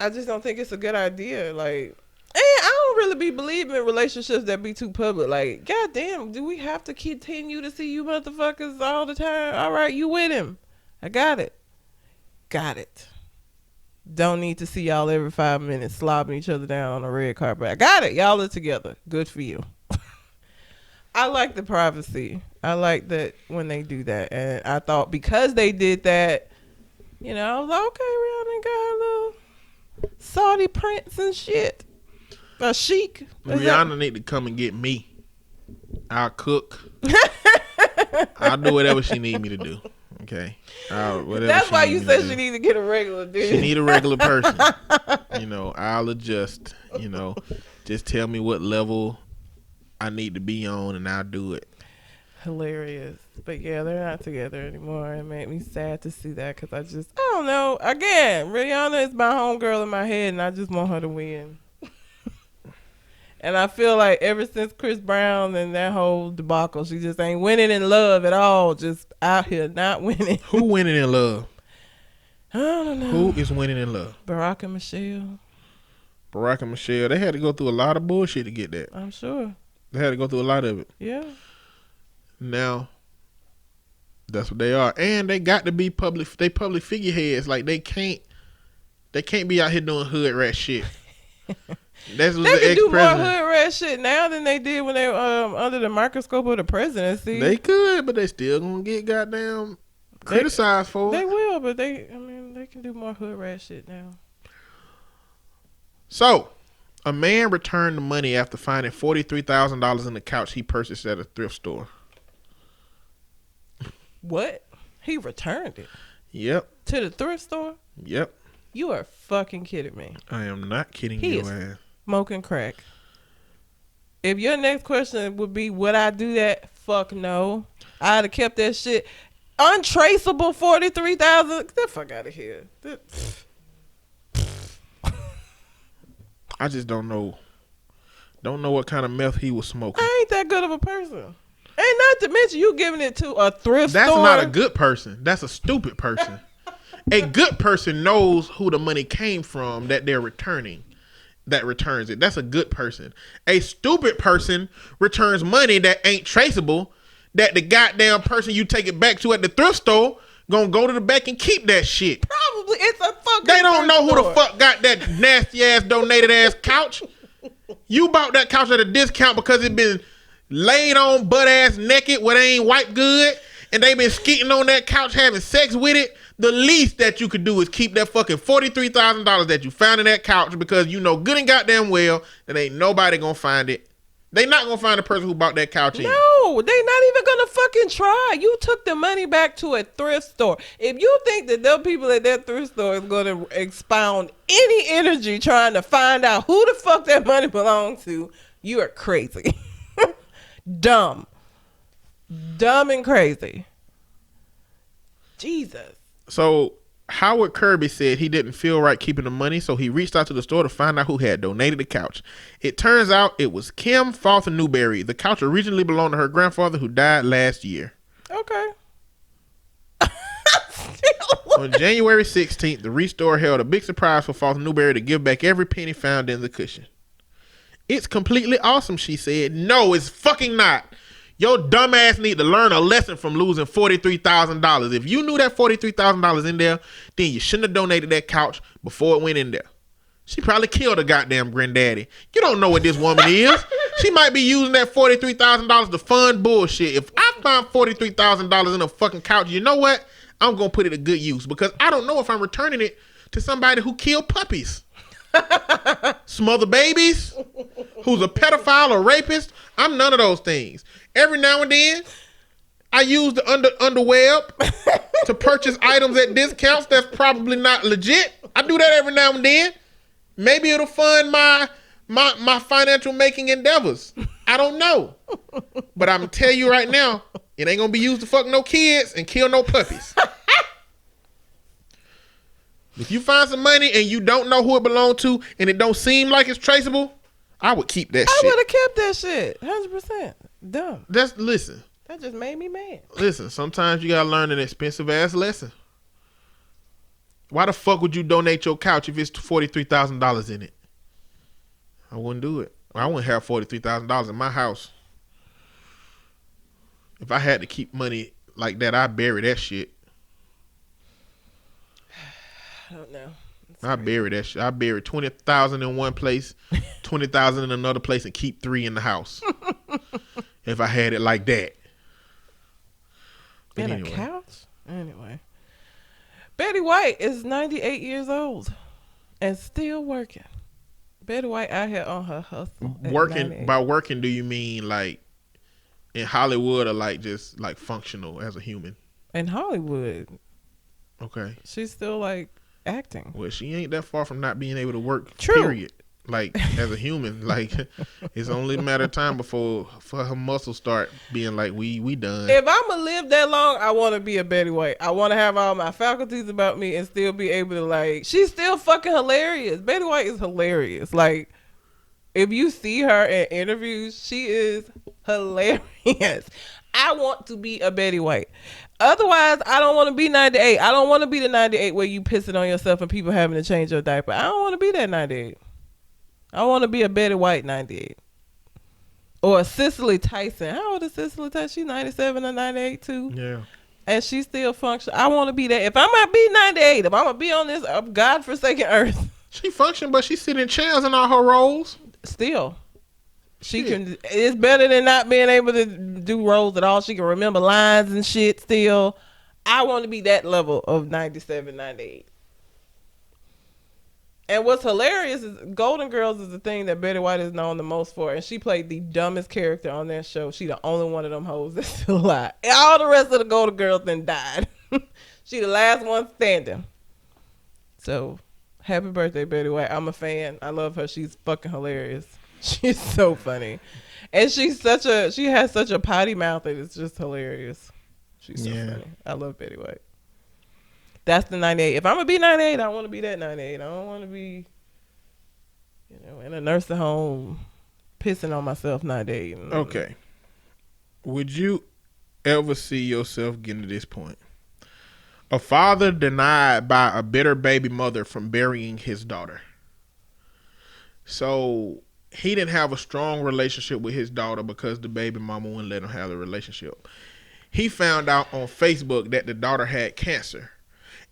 don't think it's a good idea. Like, and I don't really be believing in relationships that be too public. Like, goddamn, do we have to continue to see you motherfuckers all the time? All right, you with him. I got it. Don't need to see y'all every 5 minutes slobbing each other down on a red carpet. I got it. Y'all are together. Good for you. I like the privacy. I like that when they do that. And I thought because they did that, you know, I was like, okay, Rihanna got a little Saudi prince and shit. A chic. Rihanna need to come and get me. I'll cook. I'll do whatever she need me to do. Okay. That's why you said she need to get a regular dude. She need a regular person. You know, I'll adjust. You know, just tell me what level I need to be on, and I'll do it. Hilarious. But yeah, they're not together anymore. It made me sad to see that, because I don't know. Again, Rihanna is my homegirl in my head, and I just want her to win. And I feel like ever since Chris Brown and that whole debacle, she just ain't winning in love at all. Just out here not winning. Who winning in love? I don't know. Who is winning in love? Barack and Michelle. Barack and Michelle. They had to go through a lot of bullshit to get that. I'm sure. They had to go through a lot of it. Yeah. Now, that's what they are. And they got to be public. They public figureheads. Like, they can't be out here doing hood rat shit. That's what They the can do more ex-president. hood rat shit now than they did when they were under the microscope of the presidency. They could, but they still gonna get goddamn criticized for They it. will, but they can do more hood rat shit now. So, a man returned the money after finding $43,000 in the couch he purchased at a thrift store. What? He returned it Yep. to the thrift store? Yep. You are fucking kidding me. I am not kidding He your is ass. smoking crack. If your next question would be, would I do that? Fuck no. I'd have kept that shit untraceable. 43,000. Get the fuck out of here. I just don't know. Don't know what kind of meth he was smoking. I ain't that good of a person. And not to mention you giving it to a thrift That's store. not a good person. That's a stupid person. A good person knows who the money came from that they're returning. That returns it. That's a good person. A stupid person returns money that ain't traceable. That the goddamn person you take it back to at the thrift store gonna go to the back and keep that shit. Probably it's a fucking. They don't know who the store. fuck got that nasty ass donated ass couch. You bought that couch at a discount because it been laid on butt ass naked where they ain't wiped good, and they been skeeting on that couch having sex with it. The least that you could do is keep that fucking $43,000 that you found in that couch, because you know good and goddamn well that ain't nobody gonna find it. They not gonna find the person who bought that couch in. No, they not even gonna fucking try. You took the money back to a thrift store. If you think that the people at that thrift store is gonna expound any energy trying to find out who the fuck that money belongs to, you are crazy. Dumb and crazy. Jesus. So Howard Kirby said he didn't feel right keeping the money, so he reached out to the store to find out who had donated the couch. It turns out it was Kim Falther Newberry. The couch originally belonged to her grandfather, who died last year. Okay. On January 16th, the Restore held a big surprise for Falther Newberry to give back every penny found in the cushion. It's completely awesome, she said. No, it's fucking not. Your dumb ass need to learn a lesson from losing $43,000. If you knew that $43,000 in there, then you shouldn't have donated that couch before it went in there. She probably killed her goddamn granddaddy. You don't know what this woman is. She might be using that $43,000 to fund bullshit. If I find $43,000 in a fucking couch, you know what? I'm going to put it to good use, because I don't know if I'm returning it to somebody who killed puppies. Smother babies, who's a pedophile or rapist. I'm none of those things. Every now and then, I use the underweb to purchase items at discounts that's probably not legit. I do that every now and then. Maybe it'll fund my financial making endeavors. I don't know. But I'm tell you right now, it ain't gonna be used to fuck no kids and kill no puppies. If you find some money and you don't know who it belonged to and it don't seem like it's traceable, I would keep that I shit. would have kept that shit. 100%. Dumb. Listen. That just made me mad. Listen, sometimes you gotta learn an expensive ass lesson. Why the fuck would you donate your couch if it's $43,000 in it? I wouldn't do it. I wouldn't have $43,000 in my house. If I had to keep money like that, I'd bury that shit. I don't know. I bury that shit. I bury 20,000 in one place, 20,000 in another place, and keep 3 in the house. If I had it like that. But In anyway. a couch? Anyway. Betty White is 98 years old and still working. Betty White out here on her hustle. at Working 98. by working, do you mean like in Hollywood or like just like functional as a human? In Hollywood. Okay. She's still like acting. Well, she ain't that far from not being able to work. True. Period. Like as a human, like it's only a matter of time before for her muscles start being like we done. If I'm gonna live that long, I want to be a Betty White. I want to have all my faculties about me and still be able to like. She's still fucking hilarious. Betty White is hilarious. Like If you see her in interviews, she is hilarious. I want to be a Betty White. Otherwise, I don't want to be 98. I don't want to be the 98 where you pissing on yourself and people having to change your diaper. I don't want to be that 98. I want to be a Betty White 98. Or a Cicely Tyson. How old is Cicely Tyson? She's 97 or 98 too. Yeah. And she still functions. I want to be that. If I'm going to be 98, if I'm going to be on this godforsaken earth. She functioned, but she sit in chairs in all her roles. Still. She can. It's better than not being able to do roles at all. She can remember lines and shit still. I want to be that level of 97, 98. And what's hilarious is Golden Girls is the thing that Betty White is known the most for. And she played the dumbest character on that show. She the only one of them hoes that's still alive. And all the rest of the Golden Girls then died. She the last one standing. So, happy birthday, Betty White. I'm a fan. I love her. She's fucking hilarious. She's so funny. And she has such a potty mouth that it's just hilarious. She's so funny. I love Betty White. That's the 98. If I'm going to be 98, I want to be that 98. I don't want to be, in a nursing home pissing on myself 98. Okay. Would you ever see yourself getting to this point? A father denied by a bitter baby mother from burying his daughter. So he didn't have a strong relationship with his daughter because the baby mama wouldn't let him have the relationship. He found out on Facebook that the daughter had cancer.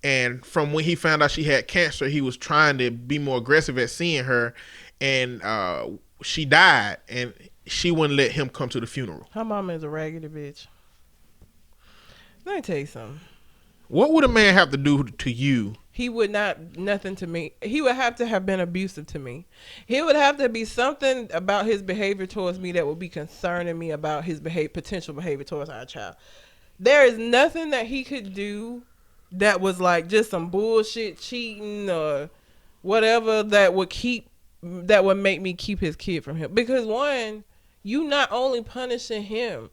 And from when he found out she had cancer, he was trying to be more aggressive at seeing her. And she died, and she wouldn't let him come to the funeral. Her mama is a raggedy bitch. Let me tell you something. What would a man have to do to you? He would nothing to me. He would have to have been abusive to me. He would have to be something about his behavior towards me that would be concerning me about his potential behavior towards our child. There is nothing that he could do that was like just some bullshit cheating or whatever that would make me keep his kid from him. Because one, you not only punishing him,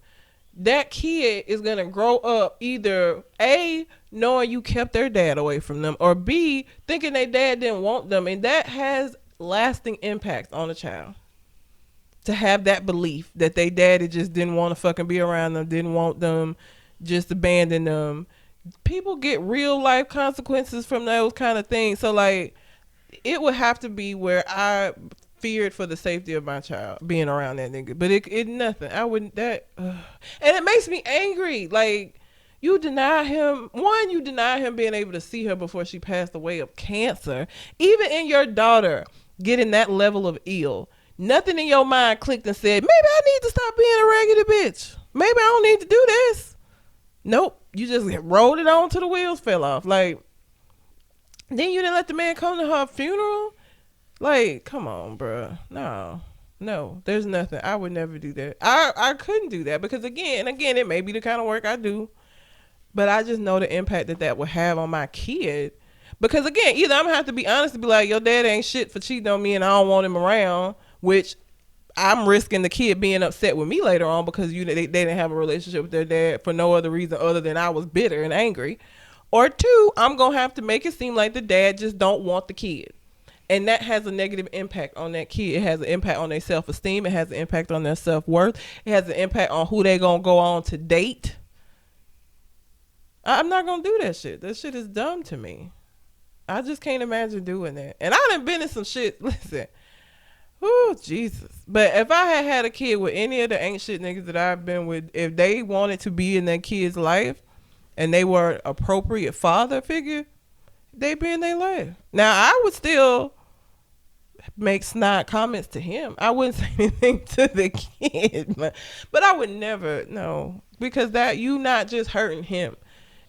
that kid is going to grow up either A, knowing you kept their dad away from them, or B, thinking their dad didn't want them. And that has lasting impacts on a child. To have that belief that their daddy just didn't want to fucking be around them, didn't want them, just abandoned them. People get real life consequences from those kind of things. So like, it would have to be where I feared for the safety of my child being around that nigga. But it nothing. I wouldn't and it makes me angry. Like, you deny him being able to see her before she passed away of cancer. Even in your daughter getting that level of ill, nothing in your mind clicked and said, maybe I need to stop being a raggedy bitch. Maybe I don't need to do this. Nope. You just rolled it on till the wheels fell off. Like, then you didn't let the man come to her funeral? Like, come on, bruh. No, there's nothing. I would never do that. I couldn't do that because again, it may be the kind of work I do, but I just know the impact that would have on my kid. Because again, either I'm gonna have to be honest and be like, your dad ain't shit for cheating on me and I don't want him around, which I'm risking the kid being upset with me later on because they didn't have a relationship with their dad for no other reason other than I was bitter and angry. Or two, I'm gonna have to make it seem like the dad just don't want the kid. And that has a negative impact on that kid. It has an impact on their self-esteem. It has an impact on their self-worth. It has an impact on who they going to go on to date. I'm not going to do that shit. That shit is dumb to me. I just can't imagine doing that. And I done been in some shit. Listen. Oh, Jesus. But if I had a kid with any of the ain't shit niggas that I've been with, if they wanted to be in that kid's life and they were an appropriate father figure, they be in their life. Now, I would still make snide comments to him. I wouldn't say anything to the kid, but I would never, no, because that you not just hurting him,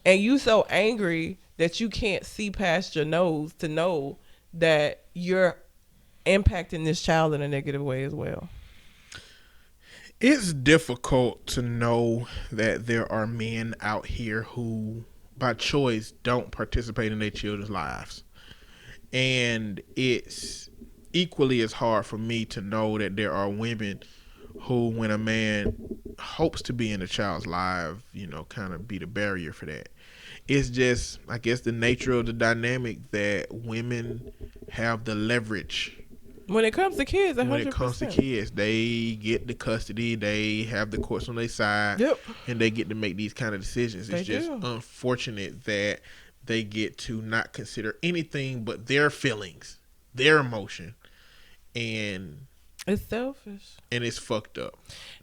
and you so angry that you can't see past your nose to know that you're impacting this child in a negative way as well. It's difficult to know that there are men out here who, by choice, don't participate in their children's lives. And it's equally as hard for me to know that there are women who, when a man hopes to be in a child's life, kind of be the barrier for that. It's just, I guess, the nature of the dynamic that women have the leverage When it comes to kids, 100%. When it comes to kids, they get the custody, they have the courts on their side, Yep. and they get to make these kind of decisions. It's just unfortunate that they get to not consider anything but their feelings, their emotion, and it's selfish. And it's fucked up.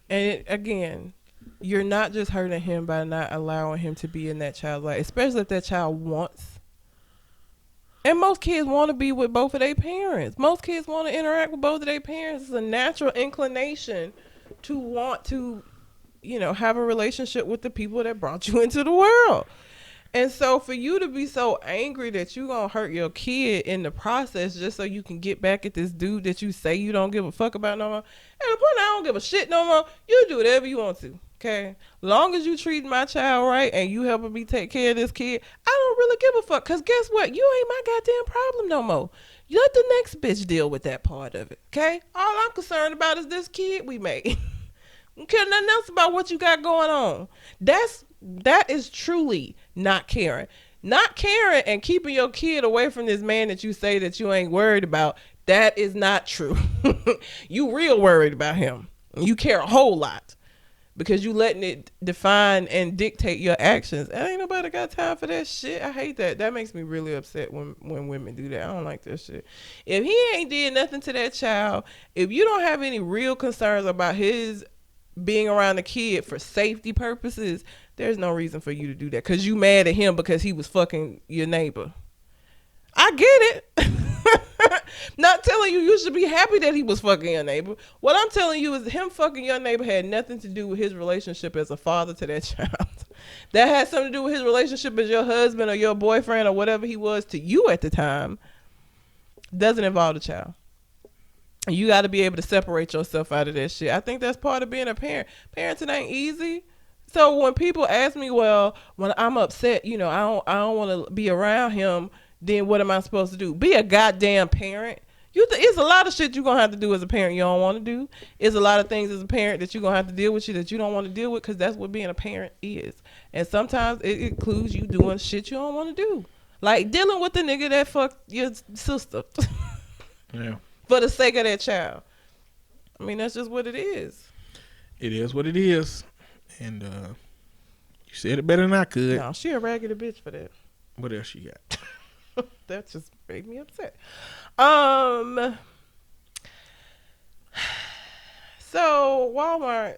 And again, you're not just hurting him by not allowing him to be in that child's life, especially if that child wants. And most kids want to be with both of their parents. Most kids want to interact with both of their parents. It's a natural inclination to want to, have a relationship with the people that brought you into the world. And so for you to be so angry that you're going to hurt your kid in the process just so you can get back at this dude that you say you don't give a fuck about no more. At the point I don't give a shit no more, you do whatever you want to, okay? Long as you treat my child right and you helping me take care of this kid, I don't really give a fuck. Because guess what? You ain't my goddamn problem no more. You let the next bitch deal with that part of it, okay? All I'm concerned about is this kid we made. I don't care nothing else about what you got going on. That is truly not caring. Not caring and keeping your kid away from this man that you say that you ain't worried about, that is not true. You real worried about him. You care a whole lot because you letting it define and dictate your actions. And ain't nobody got time for that shit. I hate that. That makes me really upset when women do that. I don't like that shit. If he ain't did nothing to that child, if you don't have any real concerns about his being around the kid for safety purposes, there's no reason for you to do that because you mad at him because he was fucking your neighbor. I get it. Not telling you should be happy that he was fucking your neighbor. What I'm telling you is him fucking your neighbor had nothing to do with his relationship as a father to that child. That had something to do with his relationship as your husband or your boyfriend or whatever he was to you at the time. Doesn't involve the child. You got to be able to separate yourself out of that shit. I think that's part of being a parent. Parenting ain't easy. So when people ask me, well, when I'm upset, I don't want to be around him, then what am I supposed to do? Be a goddamn parent. It's a lot of shit you're going to have to do as a parent you don't want to do. It's a lot of things as a parent that you're going to have to deal with that you don't want to deal with because that's what being a parent is. And sometimes it includes you doing shit you don't want to do. Like dealing with the nigga that fucked your sister. Yeah. For the sake of that child. I mean, that's just what it is. It is what it is. And you said it better than I could. No, she a raggedy bitch for that. What else you got? That just made me upset. So Walmart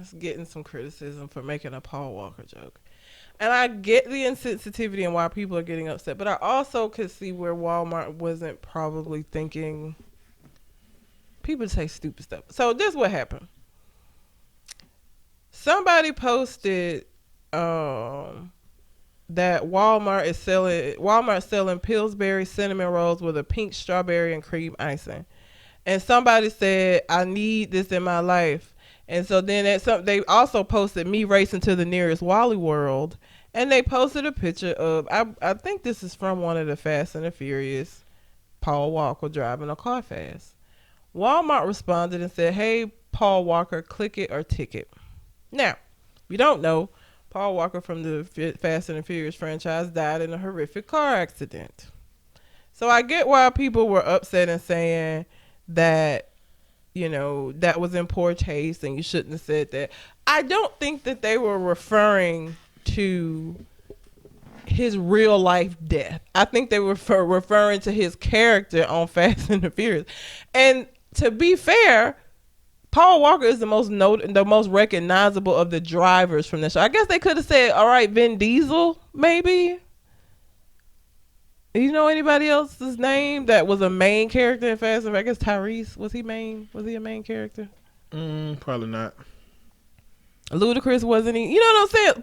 is getting some criticism for making a Paul Walker joke. And I get the insensitivity and why people are getting upset, but I also could see where Walmart wasn't probably thinking. People say stupid stuff. So this is what happened. Somebody posted that Walmart selling Pillsbury cinnamon rolls with a pink strawberry and cream icing. And somebody said, I need this in my life. And so then they also posted me racing to the nearest Wally World. And they posted a picture of, I think this is from one of the Fast and the Furious, Paul Walker driving a car fast. Walmart responded and said, hey, Paul Walker, click it or ticket. Now, if you don't know, Paul Walker from the Fast and the Furious franchise died in a horrific car accident. So I get why people were upset and saying that, that was in poor taste and you shouldn't have said that. I don't think that they were referring to his real life death. I think they were referring to his character on Fast and the Furious. And to be fair, Paul Walker is the most recognizable of the drivers from the show. I guess they could have said, all right, Vin Diesel, maybe. You know anybody else's name that was a main character in Fast and Furious? I guess Tyrese, was he a main character? Probably not. Ludacris, wasn't he? You know what I'm saying?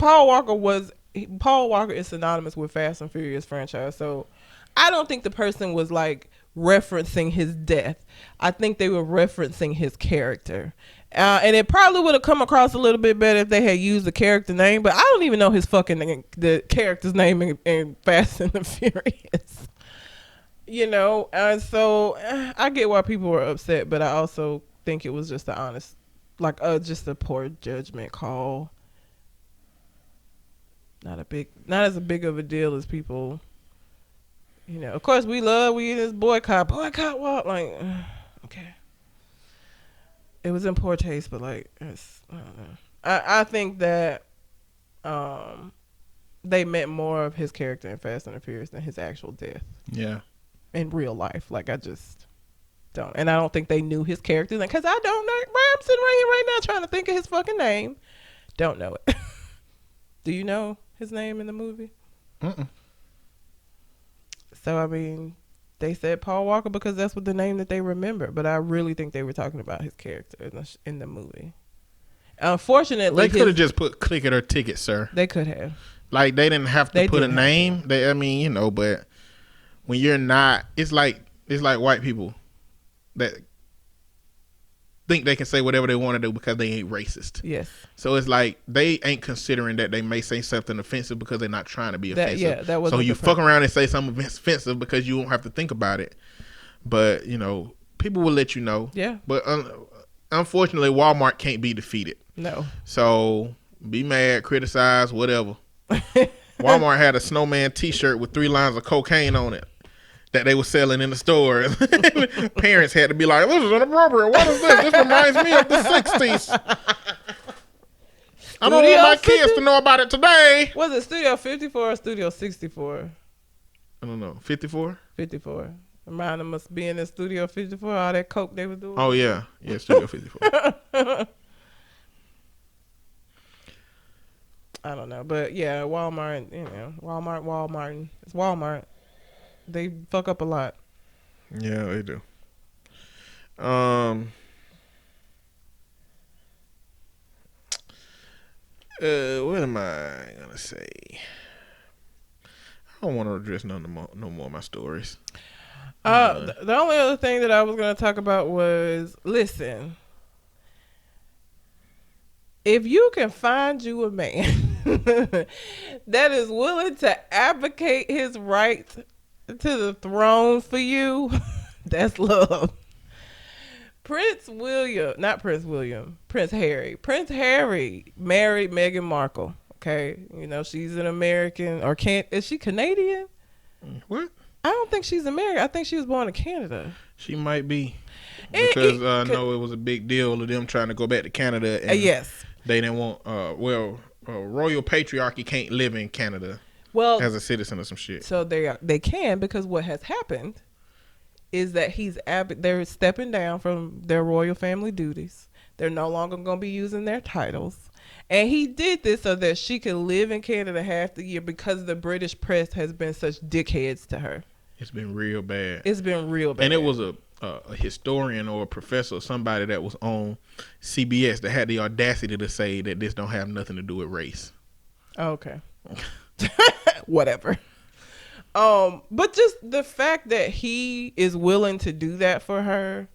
Paul Walker is synonymous with Fast and Furious franchise. So I don't think the person was like referencing his death. I think they were referencing his character. And it probably would have come across a little bit better if they had used the character name, but I don't even know his fucking name, the character's name in Fast and the Furious. And so I get why people were upset, but I also think it was just just a poor judgment call. Not as big of a deal as people You know, of course, we this boycott what? Like, okay. It was in poor taste, but like, I don't know. I think that they meant more of his character in Fast and the Furious than his actual death. Yeah. In real life, like I just don't, and I don't think they knew his character because I don't know. I'm sitting right now trying to think of his fucking name. Don't know it. Do you know his name in the movie? Mm-mm. So I mean, they said Paul Walker because that's what the name that they remember, but I really think they were talking about his character in the movie. Unfortunately, they could have just put Click It or Ticket, sir. They could have. Like they didn't have to put a name. I mean, you know, but when you're not, it's like white people that think they can say whatever they want to do because they ain't racist. Yes. So it's like they ain't considering that they may say something offensive because they're not trying to be offensive. That was so you fuck around and say something offensive because you won't have to think about it. But you know, people will let you know. Yeah. But unfortunately, Walmart can't be defeated. No. So be mad, criticize, whatever. Walmart had a snowman T-shirt with 3 lines of cocaine on it that they were selling in the stores. Parents had to be like, "This is inappropriate. What is this? This reminds me of the '60s." I don't want my kids to know about it today. Was it Studio 54 or Studio 64? I don't know. 54? 54. Remind them of being in Studio 54, all that coke they were doing. Oh, yeah. Yeah, Studio 54. I don't know. But, yeah, Walmart, you know, Walmart. It's Walmart. They fuck up a lot. Yeah, they do. What am I gonna say? I don't want to address no more of my stories. The only other thing that I was gonna talk about was, listen, if you can find you a man that is willing to advocate his right to the throne for you, that's love. Prince Harry married Meghan Markle. Okay, you know she's an American, or is she Canadian? What? I don't think she's American. I think she was born in Canada. She might be, because I know it was a big deal of them trying to go back to Canada. And yes, they didn't want. Royal patriarchy can't live in Canada. Well, as a citizen or some shit. So they can, because what has happened is that they're stepping down from their royal family duties. They're no longer going to be using their titles. And he did this so that she could live in Canada half the year because the British press has been such dickheads to her. It's been real bad. And it was a historian or a professor or somebody that was on CBS that had the audacity to say that this don't have nothing to do with race. Oh, okay. Whatever. But just the fact that he is willing to do that for her,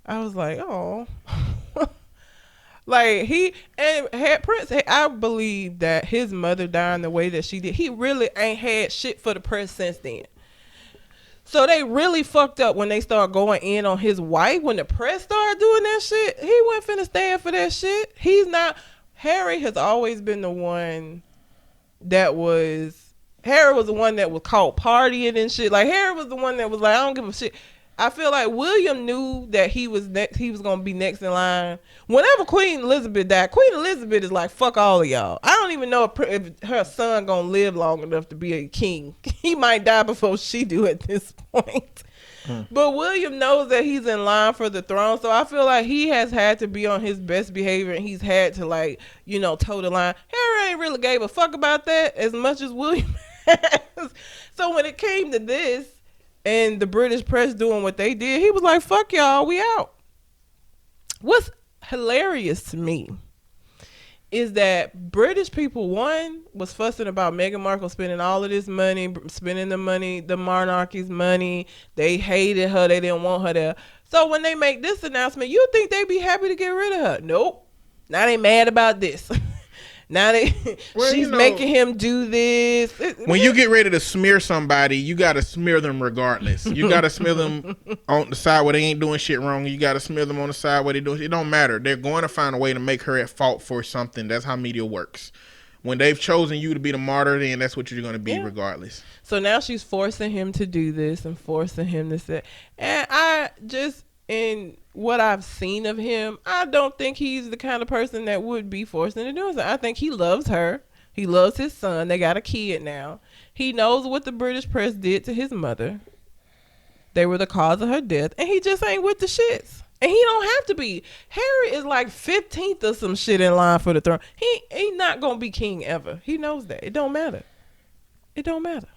I was like, oh. Like Prince, I believe that his mother dying the way that she did, he really ain't had shit for the press since then. So they really fucked up when they started going in on his wife. When the press started doing that shit, he wasn't finna stand for that shit. Harry has always been the one that was, Harry was the one that was caught partying and shit. Like Harry was the one that was like, I don't give a shit. I feel like William knew that he was gonna be next in line. Whenever Queen Elizabeth died, Queen Elizabeth is like, fuck all of y'all. I don't even know if her son gonna live long enough to be a king. He might die before she do at this point. But William knows that he's in line for the throne, so I feel like he has had to be on his best behavior, and he's had to, like, you know, toe the line. Harry ain't really gave a fuck about that as much as William has. So when it came to this, and the British press doing what they did, he was like, fuck y'all, we out. What's hilarious to me is that British people, one, was fussing about Meghan Markle spending all of this money, spending the money, the monarchy's money. They hated her. They didn't want her there. So when they make this announcement, you think they'd be happy to get rid of her. Nope. Now they mad about this. Now she's making him do this. When you get ready to smear somebody, you got to smear them regardless. You got to smear them on the side where they ain't doing shit wrong. You got to smear them on the side where they doing shit. It don't matter. They're going to find a way to make her at fault for something. That's how media works. when they've chosen you to be the martyr, then that's what you're going to be regardless. So now she's forcing him to do this and forcing him to say, and I just, in what I've seen of him, I don't think he's the kind of person that would be forced into doing something. I think he loves her. He loves his son. They got a kid now. He knows what the British press did to his mother. They were the cause of her death, and he just ain't with the shits. And he don't have to be. Harry is like 15th or some shit in line for the throne. He not gonna be king ever. He knows that. It don't matter. It don't matter.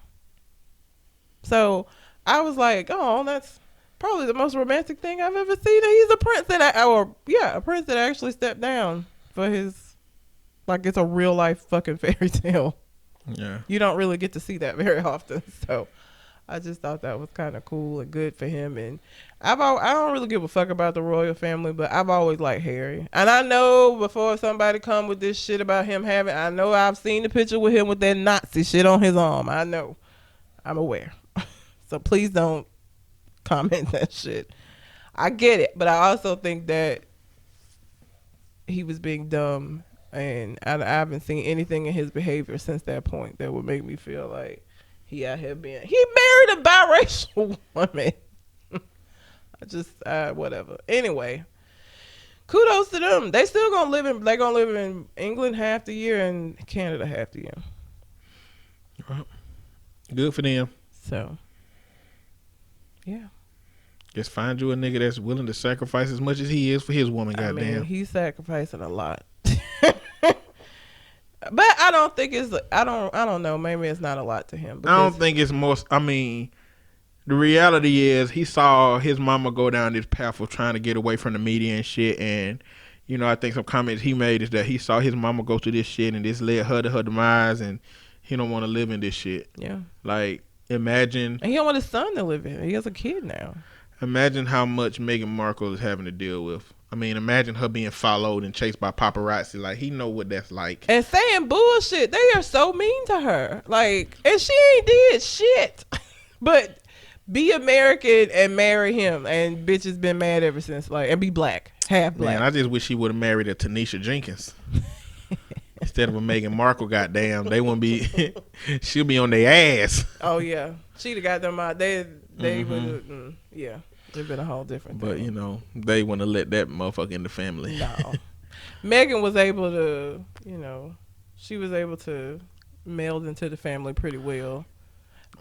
So I was like, oh, that's probably the most romantic thing I've ever seen. He's a prince a prince that actually stepped down for his, like, it's a real life fucking fairy tale. Yeah. You don't really get to see that very often. So I just thought that was kind of cool and good for him. And I don't really give a fuck about the royal family, but I've always liked Harry. And I know before somebody come with this shit about him I know I've seen the picture with him with that Nazi shit on his arm. I know. I'm aware. So please don't comment that shit. I get it, but I also think that he was being dumb, and I haven't seen anything in his behavior since that point that would make me feel like he out here being. He married a biracial woman. Whatever. Anyway, kudos to them. They still gonna live in England half the year and Canada half the year. Well, good for them. So, yeah. Just find you a nigga that's willing to sacrifice as much as he is for his woman. I Goddamn. mean, he's sacrificing a lot. But I don't think it's. I don't know. Maybe it's not a lot to him. I don't think it's most. I mean, the reality is he saw his mama go down this path of trying to get away from the media and shit. And you know, I think some comments he made is that he saw his mama go through this shit and this led her to her demise, and he don't want to live in this shit. Yeah. Like, imagine. And he don't want his son to live in it. He has a kid now. Imagine how much Meghan Markle is having to deal with. I mean, imagine her being followed and chased by paparazzi. Like, he know what that's like. And saying bullshit. They are so mean to her. Like, and she ain't did shit. But be American and marry him. And bitch has been mad ever since. Like, and be black. Half black. Man, I just wish he would have married a Tanisha Jenkins. Instead of a Meghan Markle, goddamn. They wouldn't be, she'll be on their ass. Oh, yeah. She'd have got them out. They would have, yeah. It'd been a whole different thing. But, you know, they want to let that motherfucker in the family. No. Megan was able to, you know, she was able to meld into the family pretty well.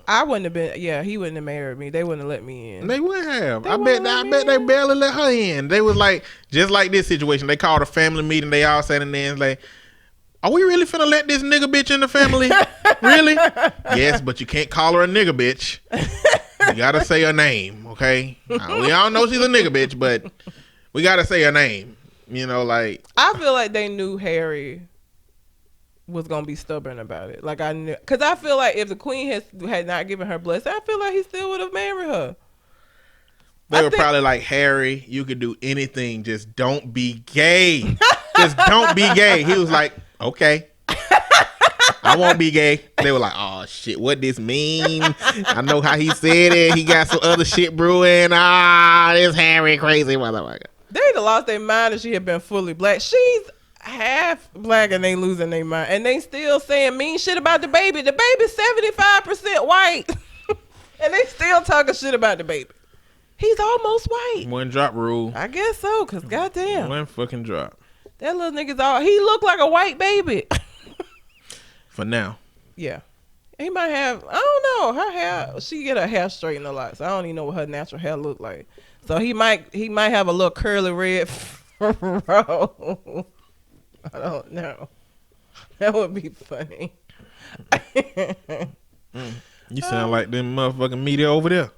I wouldn't have been, he wouldn't have married me. They wouldn't have let me in. They would have. I bet they barely let her in. They was like, just like this situation. They called a family meeting. They all sat in there and like, are we really finna let this nigga bitch in the family? Really? Yes, but you can't call her a nigga bitch. You gotta say her name, okay? We all know she's a nigga bitch, but we gotta say her name. You know, like, I feel like they knew Harry was gonna be stubborn about it. Like, I knew, because I feel like if the queen had not given her blessing, I feel like he still would have married her. they were probably like, Harry, you could do anything, just don't be gay. Just don't be gay. He was like, okay. I won't be gay. They were like, oh shit, what this mean? I know how he said it. He got some other shit brewing. This Harry crazy motherfucker. They'd have lost their mind if she had been fully black. She's half black and they losing their mind. And they still saying mean shit about the baby. The baby's 75% white. And they still talking shit about the baby. He's almost white. One drop rule. I guess so, because goddamn. One fucking drop. That little nigga's he looked like a white baby. For now. Yeah. He might have, I don't know, her hair, she get her hair straightened a lot, so I don't even know what her natural hair look like. So he might have a little curly red fro. I don't know. That would be funny. You sound like them motherfucking media over there.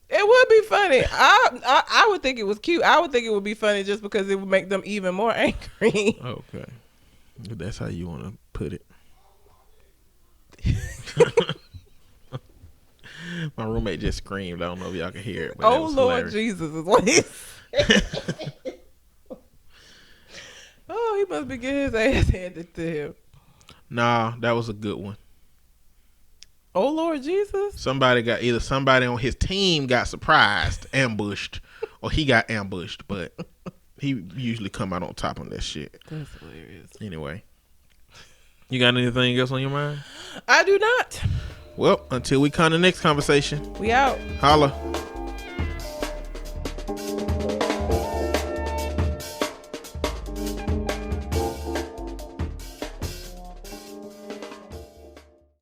It would be funny. I would think it was cute. I would think it would be funny just because it would make them even more angry. Okay. If that's how you want to put it. My roommate just screamed. I don't know if y'all can hear it. But Oh, Lord Jesus is what he said. Oh, he must be getting his ass handed to him. Nah, that was a good one. Oh, Lord Jesus. Either somebody on his team got surprised, ambushed, or he got ambushed, but he usually come out on top on that shit. That's hilarious. Anyway. You got anything else on your mind? I do not. Well, until we come to the next conversation. We out. Holla.